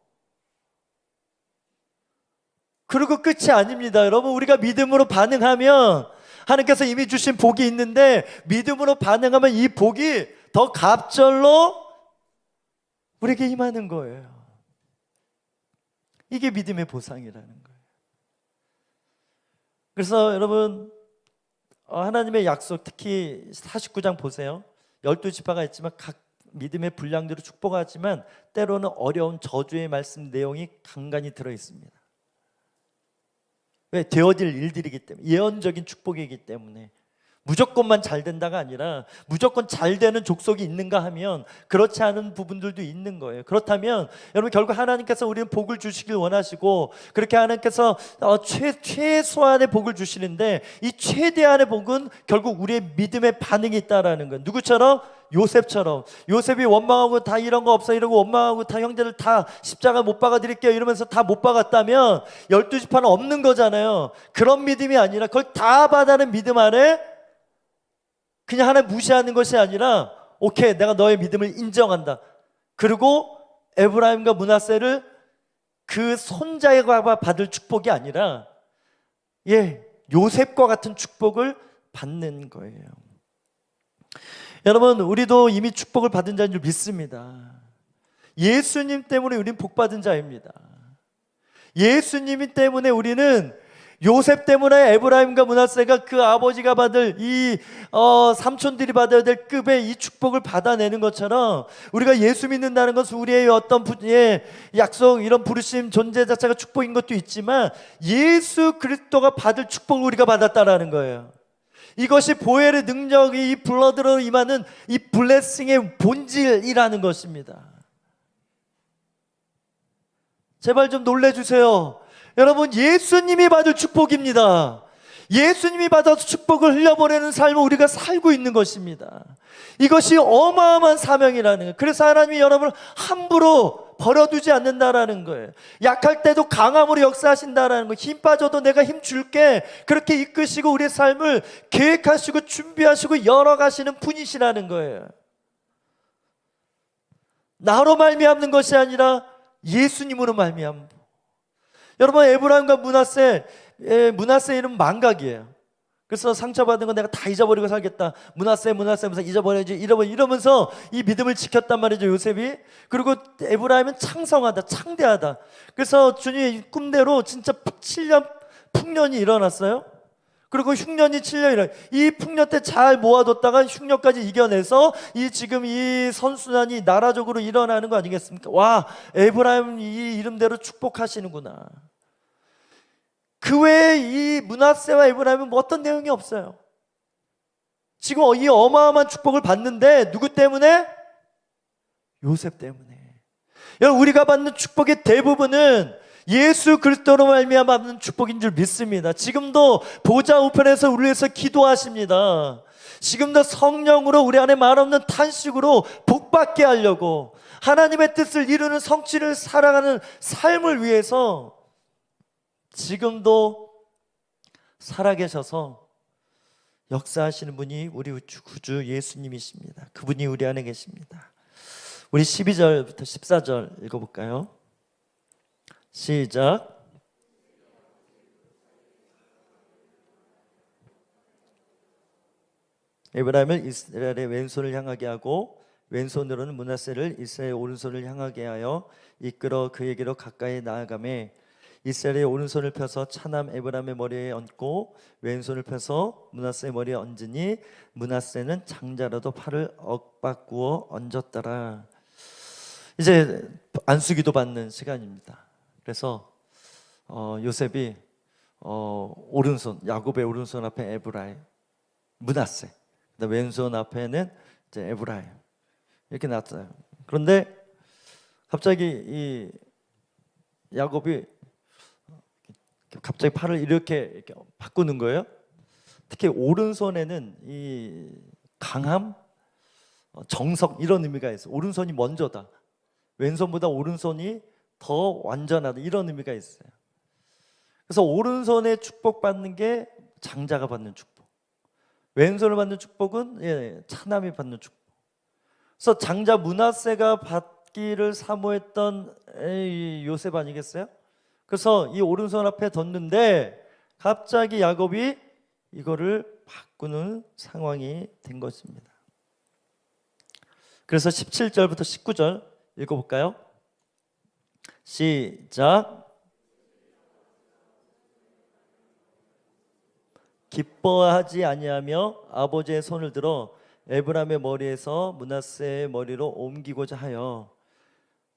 그리고 끝이 아닙니다. 여러분, 우리가 믿음으로 반응하면 하나님께서 이미 주신 복이 있는데 믿음으로 반응하면 이 복이 더 갑절로 우리에게 임하는 거예요. 이게 믿음의 보상이라는 거예요. 그래서 여러분, 하나님의 약속, 특히 49장 보세요. 12지파가 있지만 각 믿음의 분량대로 축복하지만 때로는 어려운 저주의 말씀 내용이 간간히 들어있습니다. 왜? 되어질 일들이기 때문에, 예언적인 축복이기 때문에. 무조건만 잘 된다가 아니라 무조건 잘 되는 족속이 있는가 하면 그렇지 않은 부분들도 있는 거예요. 그렇다면 여러분, 결국 하나님께서 우리는 복을 주시길 원하시고 그렇게 하나님께서 최소한의 복을 주시는데 이 최대한의 복은 결국 우리의 믿음의 반응이 있다라는 거예요. 누구처럼? 요셉처럼. 요셉이 원망하고 다 이런 거 없어 이러고 원망하고 다 형제들 다 십자가 못 박아 드릴게요 이러면서 다 못 박았다면 12지파는 없는 거잖아요. 그런 믿음이 아니라 그걸 다 받아는 믿음 안에 그냥 하나님 무시하는 것이 아니라 오케이, 내가 너의 믿음을 인정한다. 그리고 에브라임과 므낫세를 그 손자가 받을 축복이 아니라 요셉과 같은 축복을 받는 거예요. 여러분, 우리도 이미 축복을 받은 자인 줄 믿습니다. 예수님 때문에 우리는 복받은 자입니다. 예수님 때문에 우리는 요셉 때문에 에브라임과 므낫세가 그 아버지가 받을 이 삼촌들이 받아야 될 급의 이 축복을 받아내는 것처럼 우리가 예수 믿는다는 것은 우리의 어떤 약속, 이런 부르심 존재 자체가 축복인 것도 있지만 예수 그리스도가 받을 축복을 우리가 받았다라는 거예요. 이것이 보혈의 능력이 이 블러드로 임하는 이 블레싱의 본질이라는 것입니다. 제발 좀 놀래주세요. 여러분, 예수님이 받을 축복입니다. 예수님이 받아서 축복을 흘려보내는 삶을 우리가 살고 있는 것입니다. 이것이 어마어마한 사명이라는 거예요. 그래서 하나님이 여러분을 함부로 버려두지 않는다라는 거예요. 약할 때도 강함으로 역사하신다라는 거예요. 힘 빠져도 내가 힘 줄게, 그렇게 이끄시고 우리의 삶을 계획하시고 준비하시고 열어가시는 분이시라는 거예요. 나로 말미암는 것이 아니라 예수님으로 말미암고. 여러분, 에브라임과 므낫세 이름 망각이에요. 그래서 상처받은 건 내가 다 잊어버리고 살겠다. 므낫세 잊어버려야지 이러면서 이 믿음을 지켰단 말이죠, 요셉이. 그리고 에브라임은 창성하다, 창대하다. 그래서 주님의 꿈대로 진짜 7년 풍년이 일어났어요. 그리고 흉년이 7년 일어나요. 이 풍년 때 잘 모아뒀다가 흉년까지 이겨내서 지금 이 선순환이 나라적으로 일어나는 거 아니겠습니까? 와, 에브라임 이 이름대로 축복하시는구나. 그 외에 이 므낫세와 에브라임은 뭐 어떤 내용이 없어요. 지금 이 어마어마한 축복을 받는데 누구 때문에? 요셉 때문에. 여러분, 우리가 받는 축복의 대부분은 예수 그리스도로 말미암아 받는 축복인 줄 믿습니다. 지금도 보좌 우편에서 우리 위해서 기도하십니다. 지금도 성령으로 우리 안에 말없는 탄식으로 복받게 하려고, 하나님의 뜻을 이루는 성취를 살아가는 삶을 위해서 지금도 살아계셔서 역사하시는 분이 우리 구주 예수님이십니다. 그분이 우리 안에 계십니다. 우리 12절부터 14절 읽어볼까요? 시작. 에브라임을 이스라엘의 왼손을 향하게 하고 왼손으로는 므낫세를 이스라엘의 오른손을 향하게 하여 이끌어 그에게로 가까이 나아가매 이스라엘의 오른손을 펴서 차남 에브라임의 머리에 얹고 왼손을 펴서 므낫세의 머리에 얹으니 므낫세는 장자라도 팔을 엇바꾸어 얹었더라. 이제 안수기도 받는 시간입니다. 그래서 요셉이 오른손, 야곱의 오른손 앞에 에브라임, 므낫세, 왼손 앞에는 이제 에브라임 이렇게 놨어요. 그런데 갑자기 이 야곱이 갑자기 팔을 이렇게 바꾸는 거예요. 특히 오른손에는 이 강함, 정석 이런 의미가 있어요. 오른손이 먼저다. 왼손보다 오른손이 더 완전하다, 이런 의미가 있어요. 그래서 오른손에 축복받는 게 장자가 받는 축복, 왼손을 받는 축복은 차남이 받는 축복. 그래서 장자 므낫세가 받기를 사모했던 요셉 아니겠어요? 그래서 이 오른손 앞에 뒀는데 갑자기 야곱이 이거를 바꾸는 상황이 된 것입니다. 그래서 17절부터 19절 읽어볼까요? 시작. 기뻐하지 아니하며 아버지의 손을 들어 에브라임의 머리에서 므낫세의 머리로 옮기고자 하여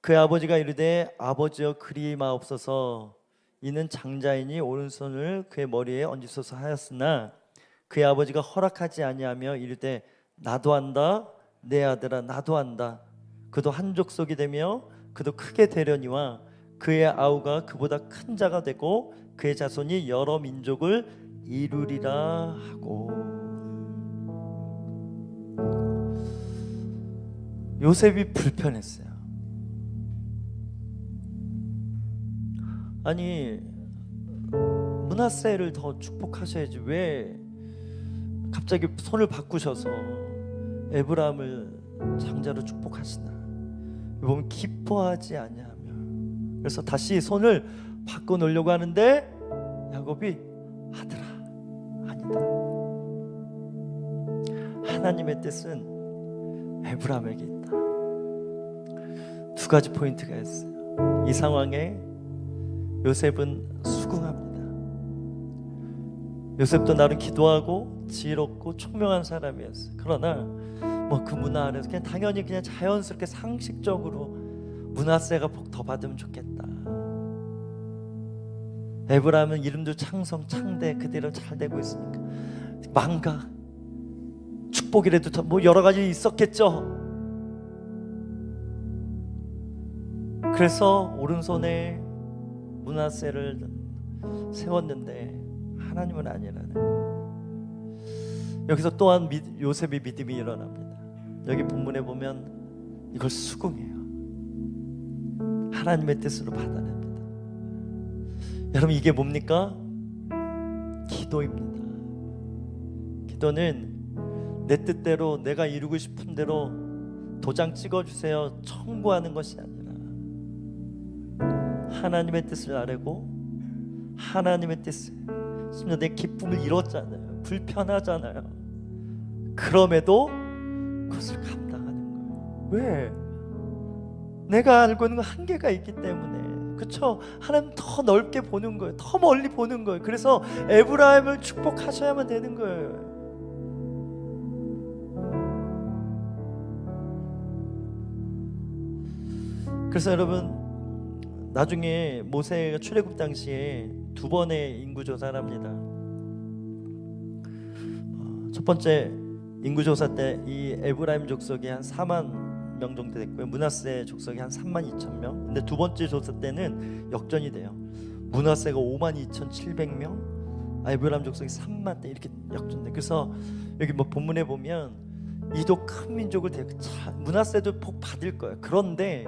그의 아버지가 이르되 아버지여 그리 마옵소서, 이는 장자이니 오른손을 그의 머리에 얹으소서 하였으나 그의 아버지가 허락하지 아니하며 이르되 나도 한다, 내 아들아 나도 한다. 그도 한 족속이 되며 그도 크게 되려니와 그의 아우가 그보다 큰 자가 되고 그의 자손이 여러 민족을 이루리라 하고. 요셉이 불편했어요. 아니, 므낫세를 더 축복하셔야지 왜 갑자기 손을 바꾸셔서 에브라임을 장자로 축복하시나. 보면 기뻐하지 아니하며. 그래서 다시 손을 바꿔 놓으려고 하는데 야곱이 아들아 아니다. 하나님의 뜻은 에브라임에게 있다. 두 가지 포인트가 있어요. 이 상황에 요셉은 수긍합니다. 요셉도 나름 기도하고 지혜롭고 총명한 사람이었어요. 그러나 그 문화 안에서 그냥 당연히 그냥 자연스럽게 상식적으로 므낫세가 복 더 받으면 좋겠다. 에브라임은 이름도 창성 창대 그대로 잘 되고 있으니까 망각 축복이라도 여러 가지 있었겠죠. 그래서 오른손에 므낫세를 세웠는데 하나님은 아니라는 거예요. 여기서 또한 요셉의 믿음이 일어납니다. 여기 본문에 보면 이걸 수긍해요. 하나님의 뜻으로 받아냅니다. 여러분, 이게 뭡니까? 기도입니다. 기도는 내 뜻대로 내가 이루고 싶은 대로 도장 찍어주세요 청구하는 것이 아니라 하나님의 뜻을 아뢰고 하나님의 뜻을, 심지어 내 기쁨을 잃었잖아요. 불편하잖아요. 그럼에도 그것을 감당하는 거예요. 왜? 내가 알고 있는 한계가 있기 때문에. 그렇죠? 하나님 더 넓게 보는 거예요. 더 멀리 보는 거예요. 그래서 에브라임을 축복하셔야만 되는 거예요. 그래서 여러분, 나중에 모세가 출애굽 당시에 두 번의 인구조사를 합니다. 첫 번째 인구조사 때 이 에브라임 족속이 한 4만 명 정도 됐고요. 므낫세 족속이 한 3만 2천 명. 근데 두 번째 조사 때는 역전이 돼요. 므낫세가 5만 2,700명, 에브라임 족속이 3만 대 이렇게 역전돼. 그래서 여기 본문에 보면 이도 큰 민족을 므낫세도 복 받을 거예요. 그런데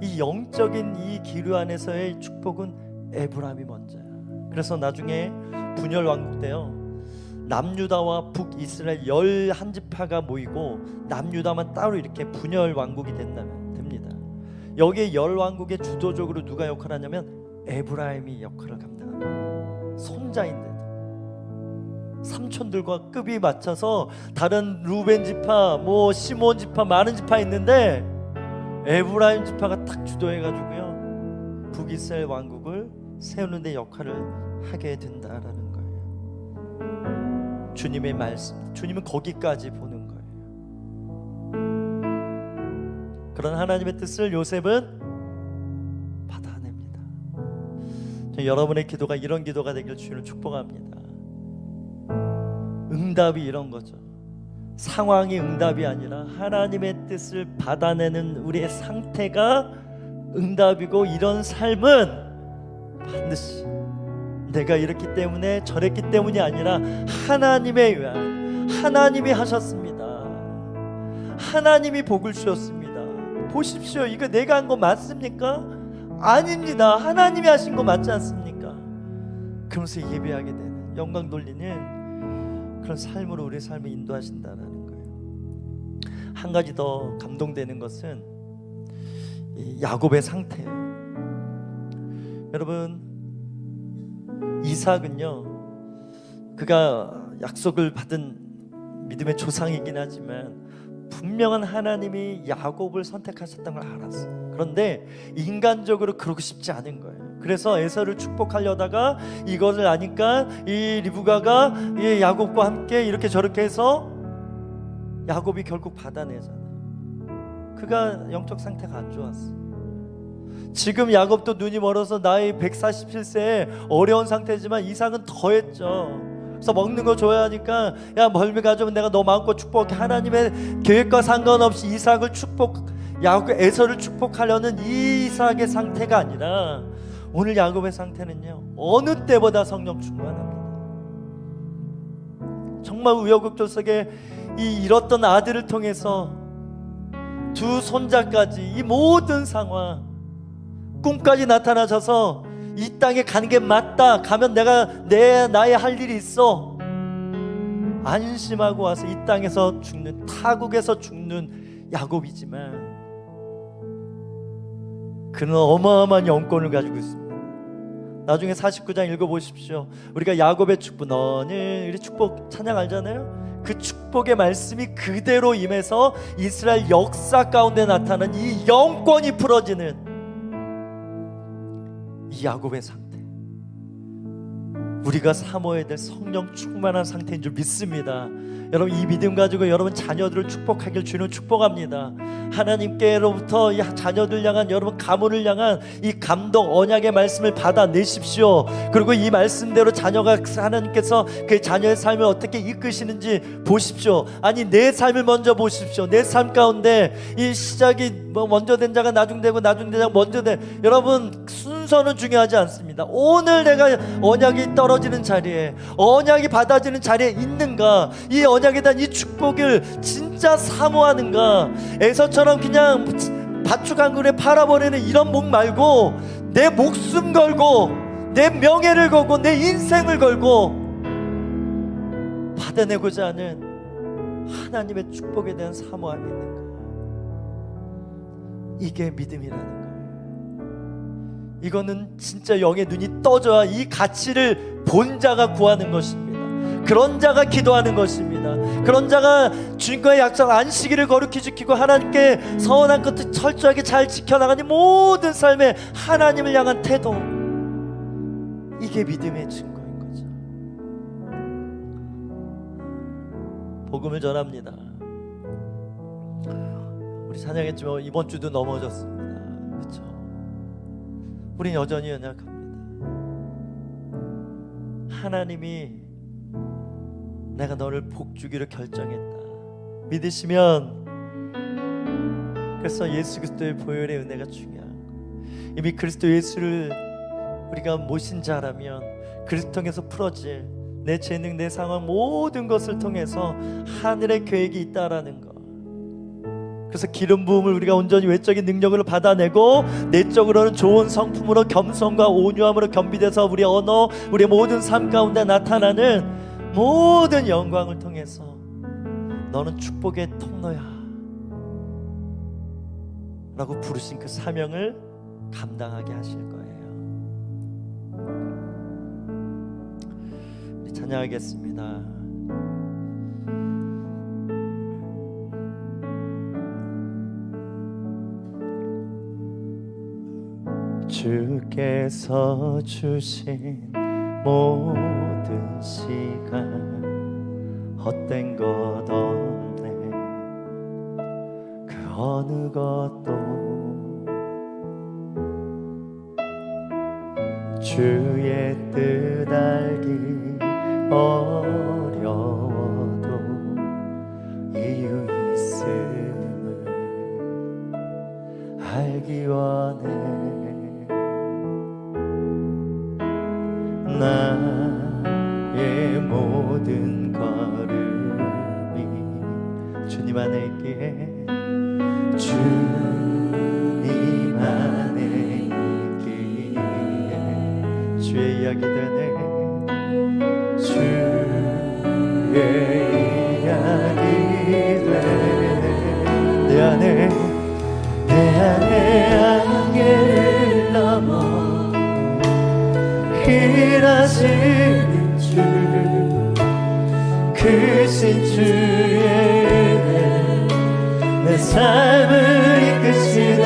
이 영적인 이 기류 안에서의 축복은 에브라임이 먼저야. 그래서 나중에 분열 왕국 때요, 남유다와 북이스라엘 11지파가 모이고 남유다만 따로 이렇게 분열 왕국이 됩니다. 여기에 10왕국의 주도적으로 누가 역할을 하냐면 에브라임이 역할을 감당합니다. 손자인데도 삼촌들과 급이 맞춰서 다른 루벤 지파, 시몬 지파, 많은 지파 있는데 에브라임 지파가 딱 주도해가지고요 북이스라엘 왕국을 세우는 데 역할을 하게 된다라는 거예요. 주님의 말씀, 주님은 거기까지 보는 거예요. 그런 하나님의 뜻을 요셉은 받아냅니다. 여러분의 기도가 이런 기도가 되길 주님을 축복합니다. 응답이 이런 거죠. 상황이 응답이 아니라 하나님의 뜻을 받아내는 우리의 상태가 응답이고, 이런 삶은 반드시 내가 이렇기 때문에 저랬기 때문이 아니라 하나님에 의한, 하나님이 하셨습니다. 하나님이 복을 주셨습니다. 보십시오, 이거 내가 한 거 맞습니까? 아닙니다. 하나님이 하신 거 맞지 않습니까? 그러면서 예배하게 되는, 영광 돌리는 그런 삶으로 우리의 삶을 인도하신다는 거예요. 한 가지 더 감동되는 것은 이 야곱의 상태예요. 여러분, 이삭은요, 그가 약속을 받은 믿음의 조상이긴 하지만 분명한 하나님이 야곱을 선택하셨던 걸 알았어요. 그런데 인간적으로 그러고 싶지 않은 거예요. 그래서 에서를 축복하려다가 이것을 아니까 이 리브가가 이 야곱과 함께 이렇게 저렇게 해서 야곱이 결국 받아내잖아요. 그가 영적 상태가 안 좋았어요. 지금 야곱도 눈이 멀어서 나이 147세에 어려운 상태지만 이삭은 더했죠. 그래서 먹는 거 줘야 하니까, 야, 멀미 가져오면 내가 너 마음껏 축복해. 하나님의 계획과 상관없이 이삭을 에서를 축복하려는 이 이삭의 상태가 아니라 오늘 야곱의 상태는요, 어느 때보다 성령 충만합니다. 정말 우여곡절 속에 이 잃었던 아들을 통해서 두 손자까지, 이 모든 상황, 꿈까지 나타나셔서 이 땅에 가는 게 맞다, 가면 나의 할 일이 있어, 안심하고 와서 이 땅에서 죽는, 타국에서 죽는 야곱이지만 그는 어마어마한 영권을 가지고 있습니다. 나중에 49장 읽어보십시오. 우리가 야곱의 축복, 너는 우리 축복 찬양 알잖아요. 그 축복의 말씀이 그대로 임해서 이스라엘 역사 가운데 나타나는 이 영권이 풀어지는 이 야곱의 상태, 우리가 사모해야 될 성령 충만한 상태인 줄 믿습니다. 여러분, 이 믿음 가지고 여러분 자녀들을 축복하길 주는 축복합니다. 하나님께로부터 이 자녀들 향한 여러분 가문을 향한 이 감동 언약의 말씀을 받아내십시오. 그리고 이 말씀대로 자녀가 하나님께서 그 자녀의 삶을 어떻게 이끄시는지 보십시오. 아니, 내 삶을 먼저 보십시오. 내 삶 가운데 이 시작이 먼저 된 자가 나중되고 나중된 자가 먼저 돼. 여러분, 순서는 중요하지 않습니다. 오늘 내가 언약이 떨어지는 자리에, 언약이 받아지는 자리에 있는가, 이 언약에 대한 이 축복을 진짜 사모하는가. 에서처럼 그냥 밭죽 한 그릇에 팔아버리는 이런 목 말고 내 목숨 걸고 내 명예를 걸고 내 인생을 걸고 받아내고자 하는 하나님의 축복에 대한 사모함이 있는가. 이게 믿음이라는 거예요. 이거는 진짜 영의 눈이 떠져야 이 가치를 본 자가 구하는 것입니다. 그런 자가 기도하는 것입니다. 그런 자가 주님과의 약속 안식일을 거룩히 지키고 하나님께 서원한 것들 철저하게 잘 지켜나가는 모든 삶에 하나님을 향한 태도, 이게 믿음의 증거인 거죠. 복음을 전합니다. 우리 찬양했지만 이번 주도 넘어졌습니다. 그렇죠? 우린 여전히 연약합니다. 하나님이 내가 너를 복주기로 결정했다 믿으시면, 그래서 예수 그리스도의 보혈의 은혜가 중요한 거예요. 이미 그리스도 예수를 우리가 모신 자라면 그리스도 통해서 풀어질 내 재능, 내 상황 모든 것을 통해서 하늘의 계획이 있다라는 거. 그래서 기름 부음을 우리가 온전히 외적인 능력으로 받아내고 내적으로는 좋은 성품으로 겸손과 온유함으로 겸비돼서 우리 언어, 우리의 모든 삶 가운데 나타나는 모든 영광을 통해서 너는 축복의 통로야 라고 부르신 그 사명을 감당하게 하실 거예요. 우리 찬양하겠습니다. 주께서 주신 모든 시간 헛된 것 없네. 그 어느 것도 주의 뜻 알기 어려워도 이유 있음을 알기 원해. 나의 모든 걸음이 주님 안에 있기에, 주님 안에 있기에 주의 이야기 되네. 주의 이야기 되네. 내 안에 안개를 넘어 일하시는 주, 크신 주의 은혜 내 삶을 이끄시네.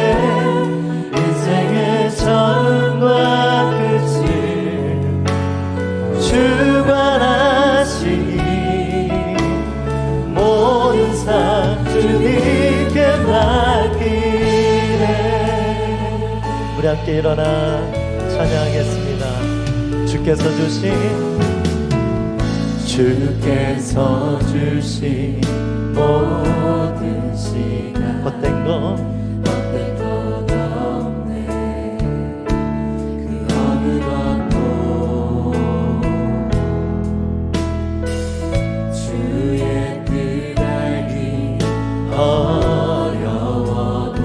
인생의 처음과 끝을 주관하시니 모든 삶 주님께 맡기네. 우리 함께 일어나 찬양하겠습니다. 주께서 주신 모든 시간 헛된 것 없네. 그 어느 것도 주의 뜻 알기 어려워도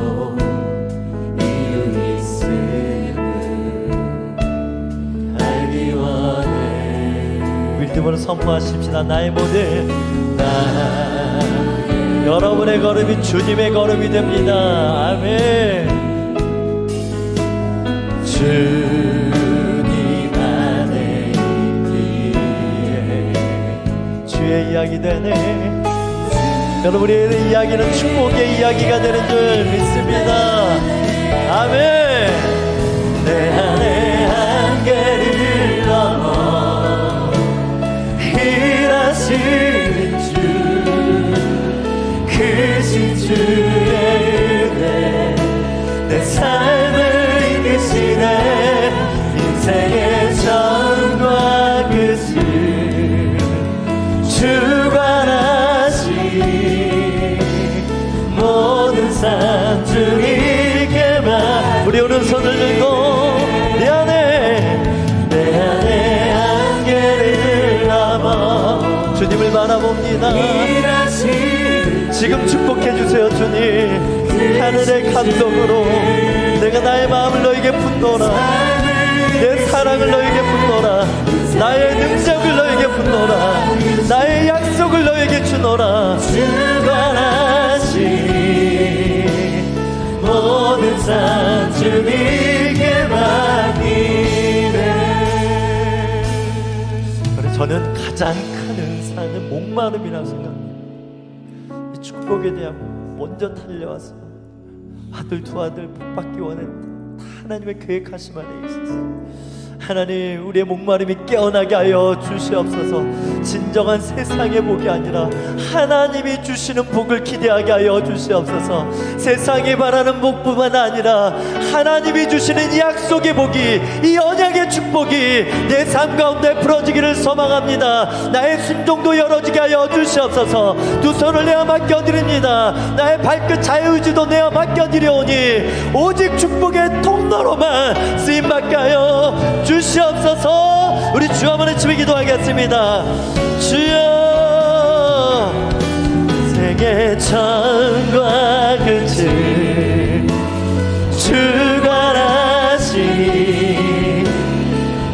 이유 있음을 알기 원해. 믿음으로 선포하십시다. 나의 모든 여러분의 걸음이 주님의 걸음이 됩니다. 아멘. 주님 주의 이야기 되네. 여러분, 우리의 이야기는 축복의 이야기가 되는 줄 믿습니다. 아멘. 내 안에 한계를 넘어 일하시는 주, 크신 주의 은혜 내 삶을 이끄시네. 인생의 전과 끝을 주관하시 모든 산 주님께만. 우리 오른손을 들고 내 안에 한계를 넘어 주님을 바라봅니다. 지금 축복해 주세요. 주님, 하늘의 감동으로 내가 나의 마음을 너에게 붓노라. 내 사랑을 너에게 붓노라. 나의 능력을 너에게 붓노라. 나의 약속을 너에게 주노라. 주관하시 모든 산 주님께 맡기네. 그래, 저는 가장 큰 은사는 목마름이라고 생각합니다. 이 축복에 대한 먼저 달려와서 아들 두 아들 복받기 원했다. 하나님의 계획하심 안에 있었어요. 하나님, 우리의 목마름이 깨어나게 하여 주시옵소서. 진정한 세상의 복이 아니라 하나님이 주시는 복을 기대하게 하여 주시옵소서. 세상이 바라는 복뿐만 아니라 하나님이 주시는 이 약속의 복이, 이 언약의 축복이 내 삶 가운데 풀어지기를 소망합니다. 나의 순종도 열어지게 하여 주시옵소서. 두 손을 내어 맡겨드립니다. 나의 발끝 자유의지도 내어 맡겨드려오니 오직 축복의 통로로만 쓰임받게 하여 주시옵소서. 우리 주 한번에 집에 기도하겠습니다. 주여, 세계 전과 끝을 주관하시니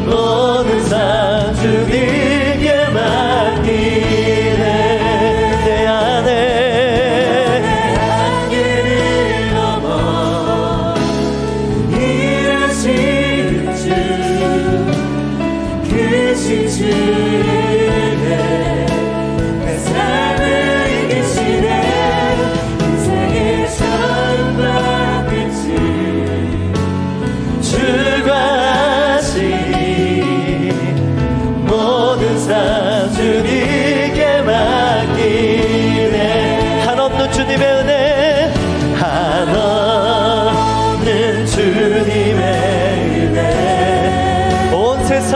모든 산 주님께 맡기네. 내 안에 한계를 넘어 일하시는 주, 크신 주의 내 삶을 이기시네. 인생의 전과 끝을 주관하시니 모든 산 주님께 맡기네. 한없는 주님의 은혜, 한없는 주님의 은혜 온 세상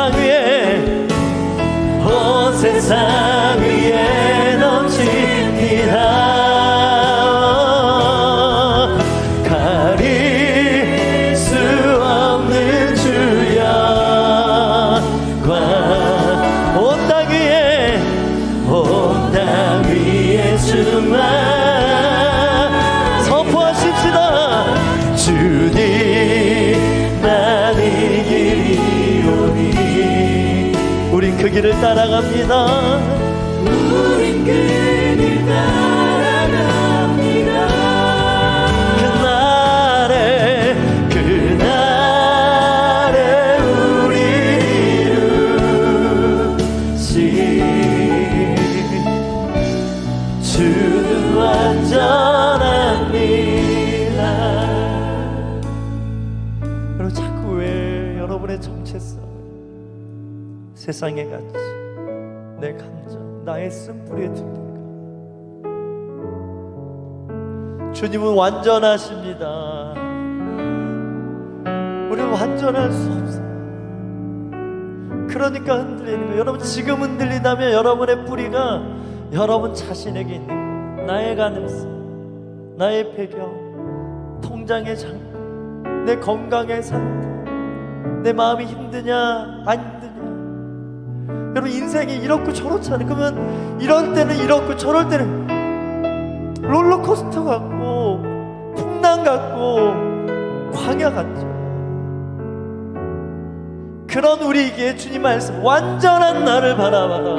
위에 넘칩니다. 가릴 수 없는 주 영광 온 땅 위에 주만 선포하십시다. 주님만이 길이오니 우린 그 길을 따라갑니다. 우린 그 길 따라갑니다. 그날에 우리 이루시 주는 완전합니다. 여러분, 자꾸 왜 여러분의 정체성, 세상의 가치, 내 감정, 나의 쓴뿌리에 듭니까? 주님은 완전하십니다. 우리는 완전할 수 없어요. 그러니까 흔들리는 거예요. 여러분, 지금 흔들리다면 여러분의 뿌리가 여러분 자신에게 있는 거예요. 나의 가능성, 나의 배경, 통장의 장부, 내 건강의 상태, 내 마음이 힘드냐 안 힘드냐. 여러분, 인생이 이렇고 저렇잖아요. 그러면 이럴 때는 이렇고 저럴 때는 롤러코스터 같고 풍랑 같고 광야 같죠. 그런 우리에게 주님 말씀, 완전한 나를 바라봐라.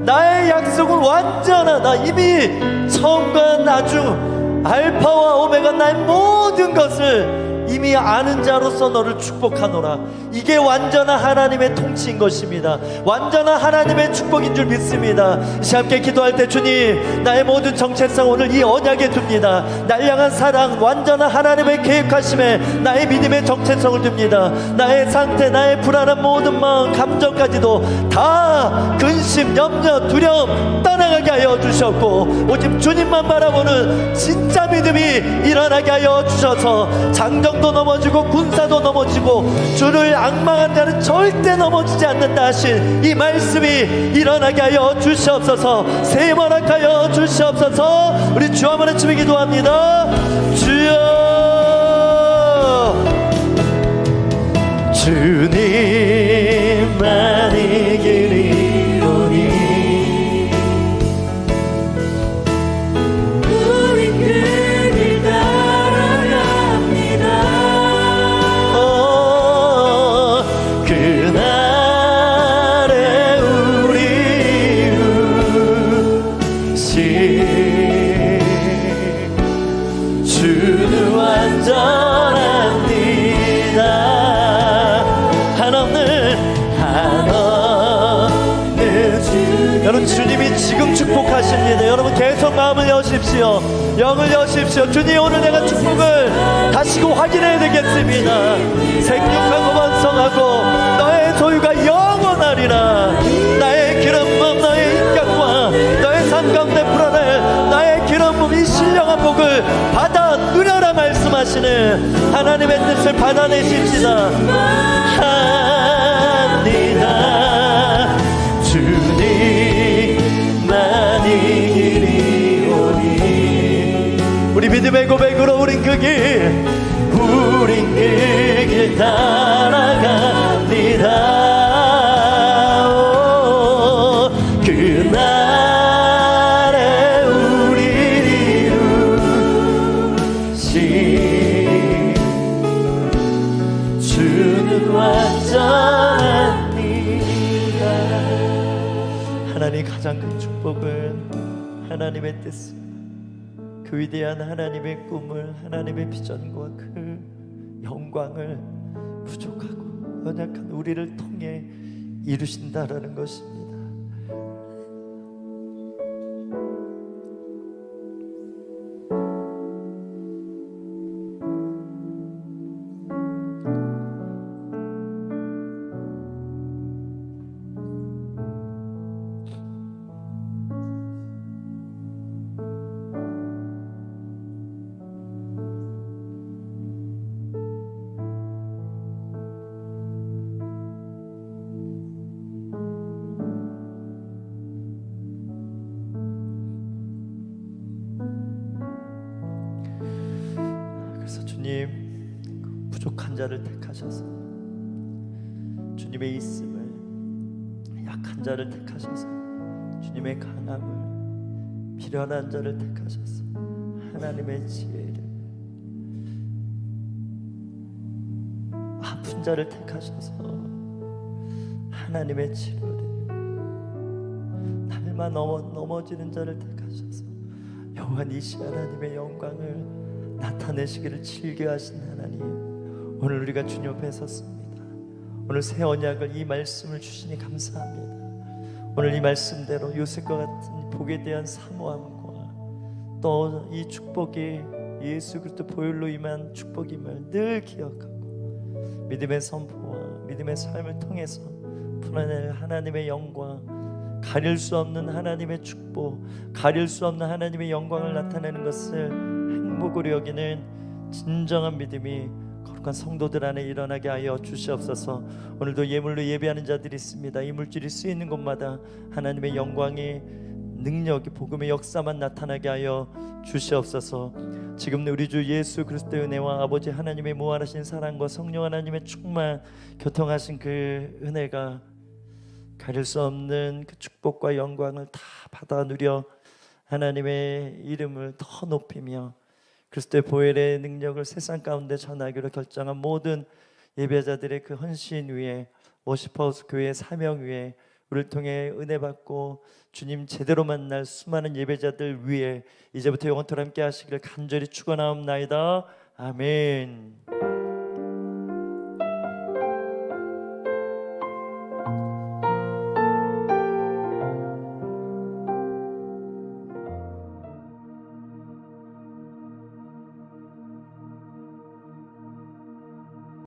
나의 약속은 완전하다. 이미 처음과 나중 알파와 오메가 나의 모든 것을 이미 아는 자로서 너를 축복하노라. 이게 완전한 하나님의 통치인 것입니다. 완전한 하나님의 축복인 줄 믿습니다. 함께 기도할 때 주님, 나의 모든 정체성 오늘 이 언약에 둡니다. 날 향한 사랑, 완전한 하나님의 계획하심에 나의 믿음의 정체성을 둡니다. 나의 상태, 나의 불안한 모든 마음, 감정까지도 다 근심, 염려, 두려움 떠나가게 하여 주셨고, 오직 주님만 바라보는 진짜 믿음이 일어나게 하여 주셔서 장정도 넘어지고 군사도 넘어지고 주를 앙망한 자는 절대 넘어지지 않는다 하신 이 말씀이 일어나게 하여 주시옵소서. 새 허락하여 주시옵소서. 우리 주 한번 외치며 기도합니다. 주여, 주님만이 길이오니 우리 그 길 따라갑니다. 그날에 우리 주는 완전합니다. 여러분, 주님이 지금 축복하십니다. 여러분 계속 마음을 여십시오. 영을 여십시오. 주님, 오늘 내가 축복을 다시고 확인해야 되겠습니다. 생육하고 번성하고 너의 소유가 영원하리라. 나의 기름 부음, 너의 인격과 너의 삶 가운데 불어날 나의 기름 부음, 이 신령한 복을 받아 누려라 말씀하시는 하나님의 뜻을 받아내십시다. 합니다. 주님만이 길이오니 우리 믿음의 고백으로 우린 그 길 따라갑니다. 오, 그날에 우리 이루신 주는 완전한 하나님 가장 큰 축복은 하나님의 뜻을, 그 위대한 하나님의 꿈을, 하나님의 비전과 그 영광을 부족하고 연약한 우리를 통해 이루신다라는 것입니다. 주님, 부족한 자를 택하셔서 주님의 있음을, 약한 자를 택하셔서 주님의 강함을, 필요한 자를 택하셔서 하나님의 지혜를, 아픈 자를 택하셔서 하나님의 치료를, 닮아 넘어지는 자를 택하셔서 여호와니시 하나님의 영광을 나타내시기를 즐겨하신 하나님, 오늘 우리가 주님 앞에 섰습니다. 오늘 새 언약을, 이 말씀을 주시니 감사합니다. 오늘 이 말씀대로 요셉과 같은 복에 대한 사모함과 또 이 축복이 예수 그리스도 보혈로 임한 축복임을 늘 기억하고 믿음의 선포와 믿음의 삶을 통해서 풀어낼 하나님의 영광, 가릴 수 없는 하나님의 축복, 가릴 수 없는 하나님의 영광을 나타내는 것을 행복으로 여기는 진정한 믿음이 거룩한 성도들 안에 일어나게 하여 주시옵소서. 오늘도 예물로 예배하는 자들이 있습니다. 이 물질이 쓰이는 곳마다 하나님의 영광이, 능력이, 복음의 역사만 나타나게 하여 주시옵소서. 지금 우리 주 예수 그리스도의 은혜와 아버지 하나님의 무한하신 사랑과 성령 하나님의 충만 교통하신 그 은혜가 가릴 수 없는 그 축복과 영광을 다 받아 누려 하나님의 이름을 더 높이며 그리스도의 보혈의 능력을 세상 가운데 전하기로 결정한 모든 예배자들의 그 헌신 위에, 워시퍼하우스 교회의 사명 위에 우리를 통해 은혜 받고 주님 제대로 만날 수많은 예배자들 위에 이제부터 영원토록 함께 하시기를 간절히 축원하옵나이다. 아멘.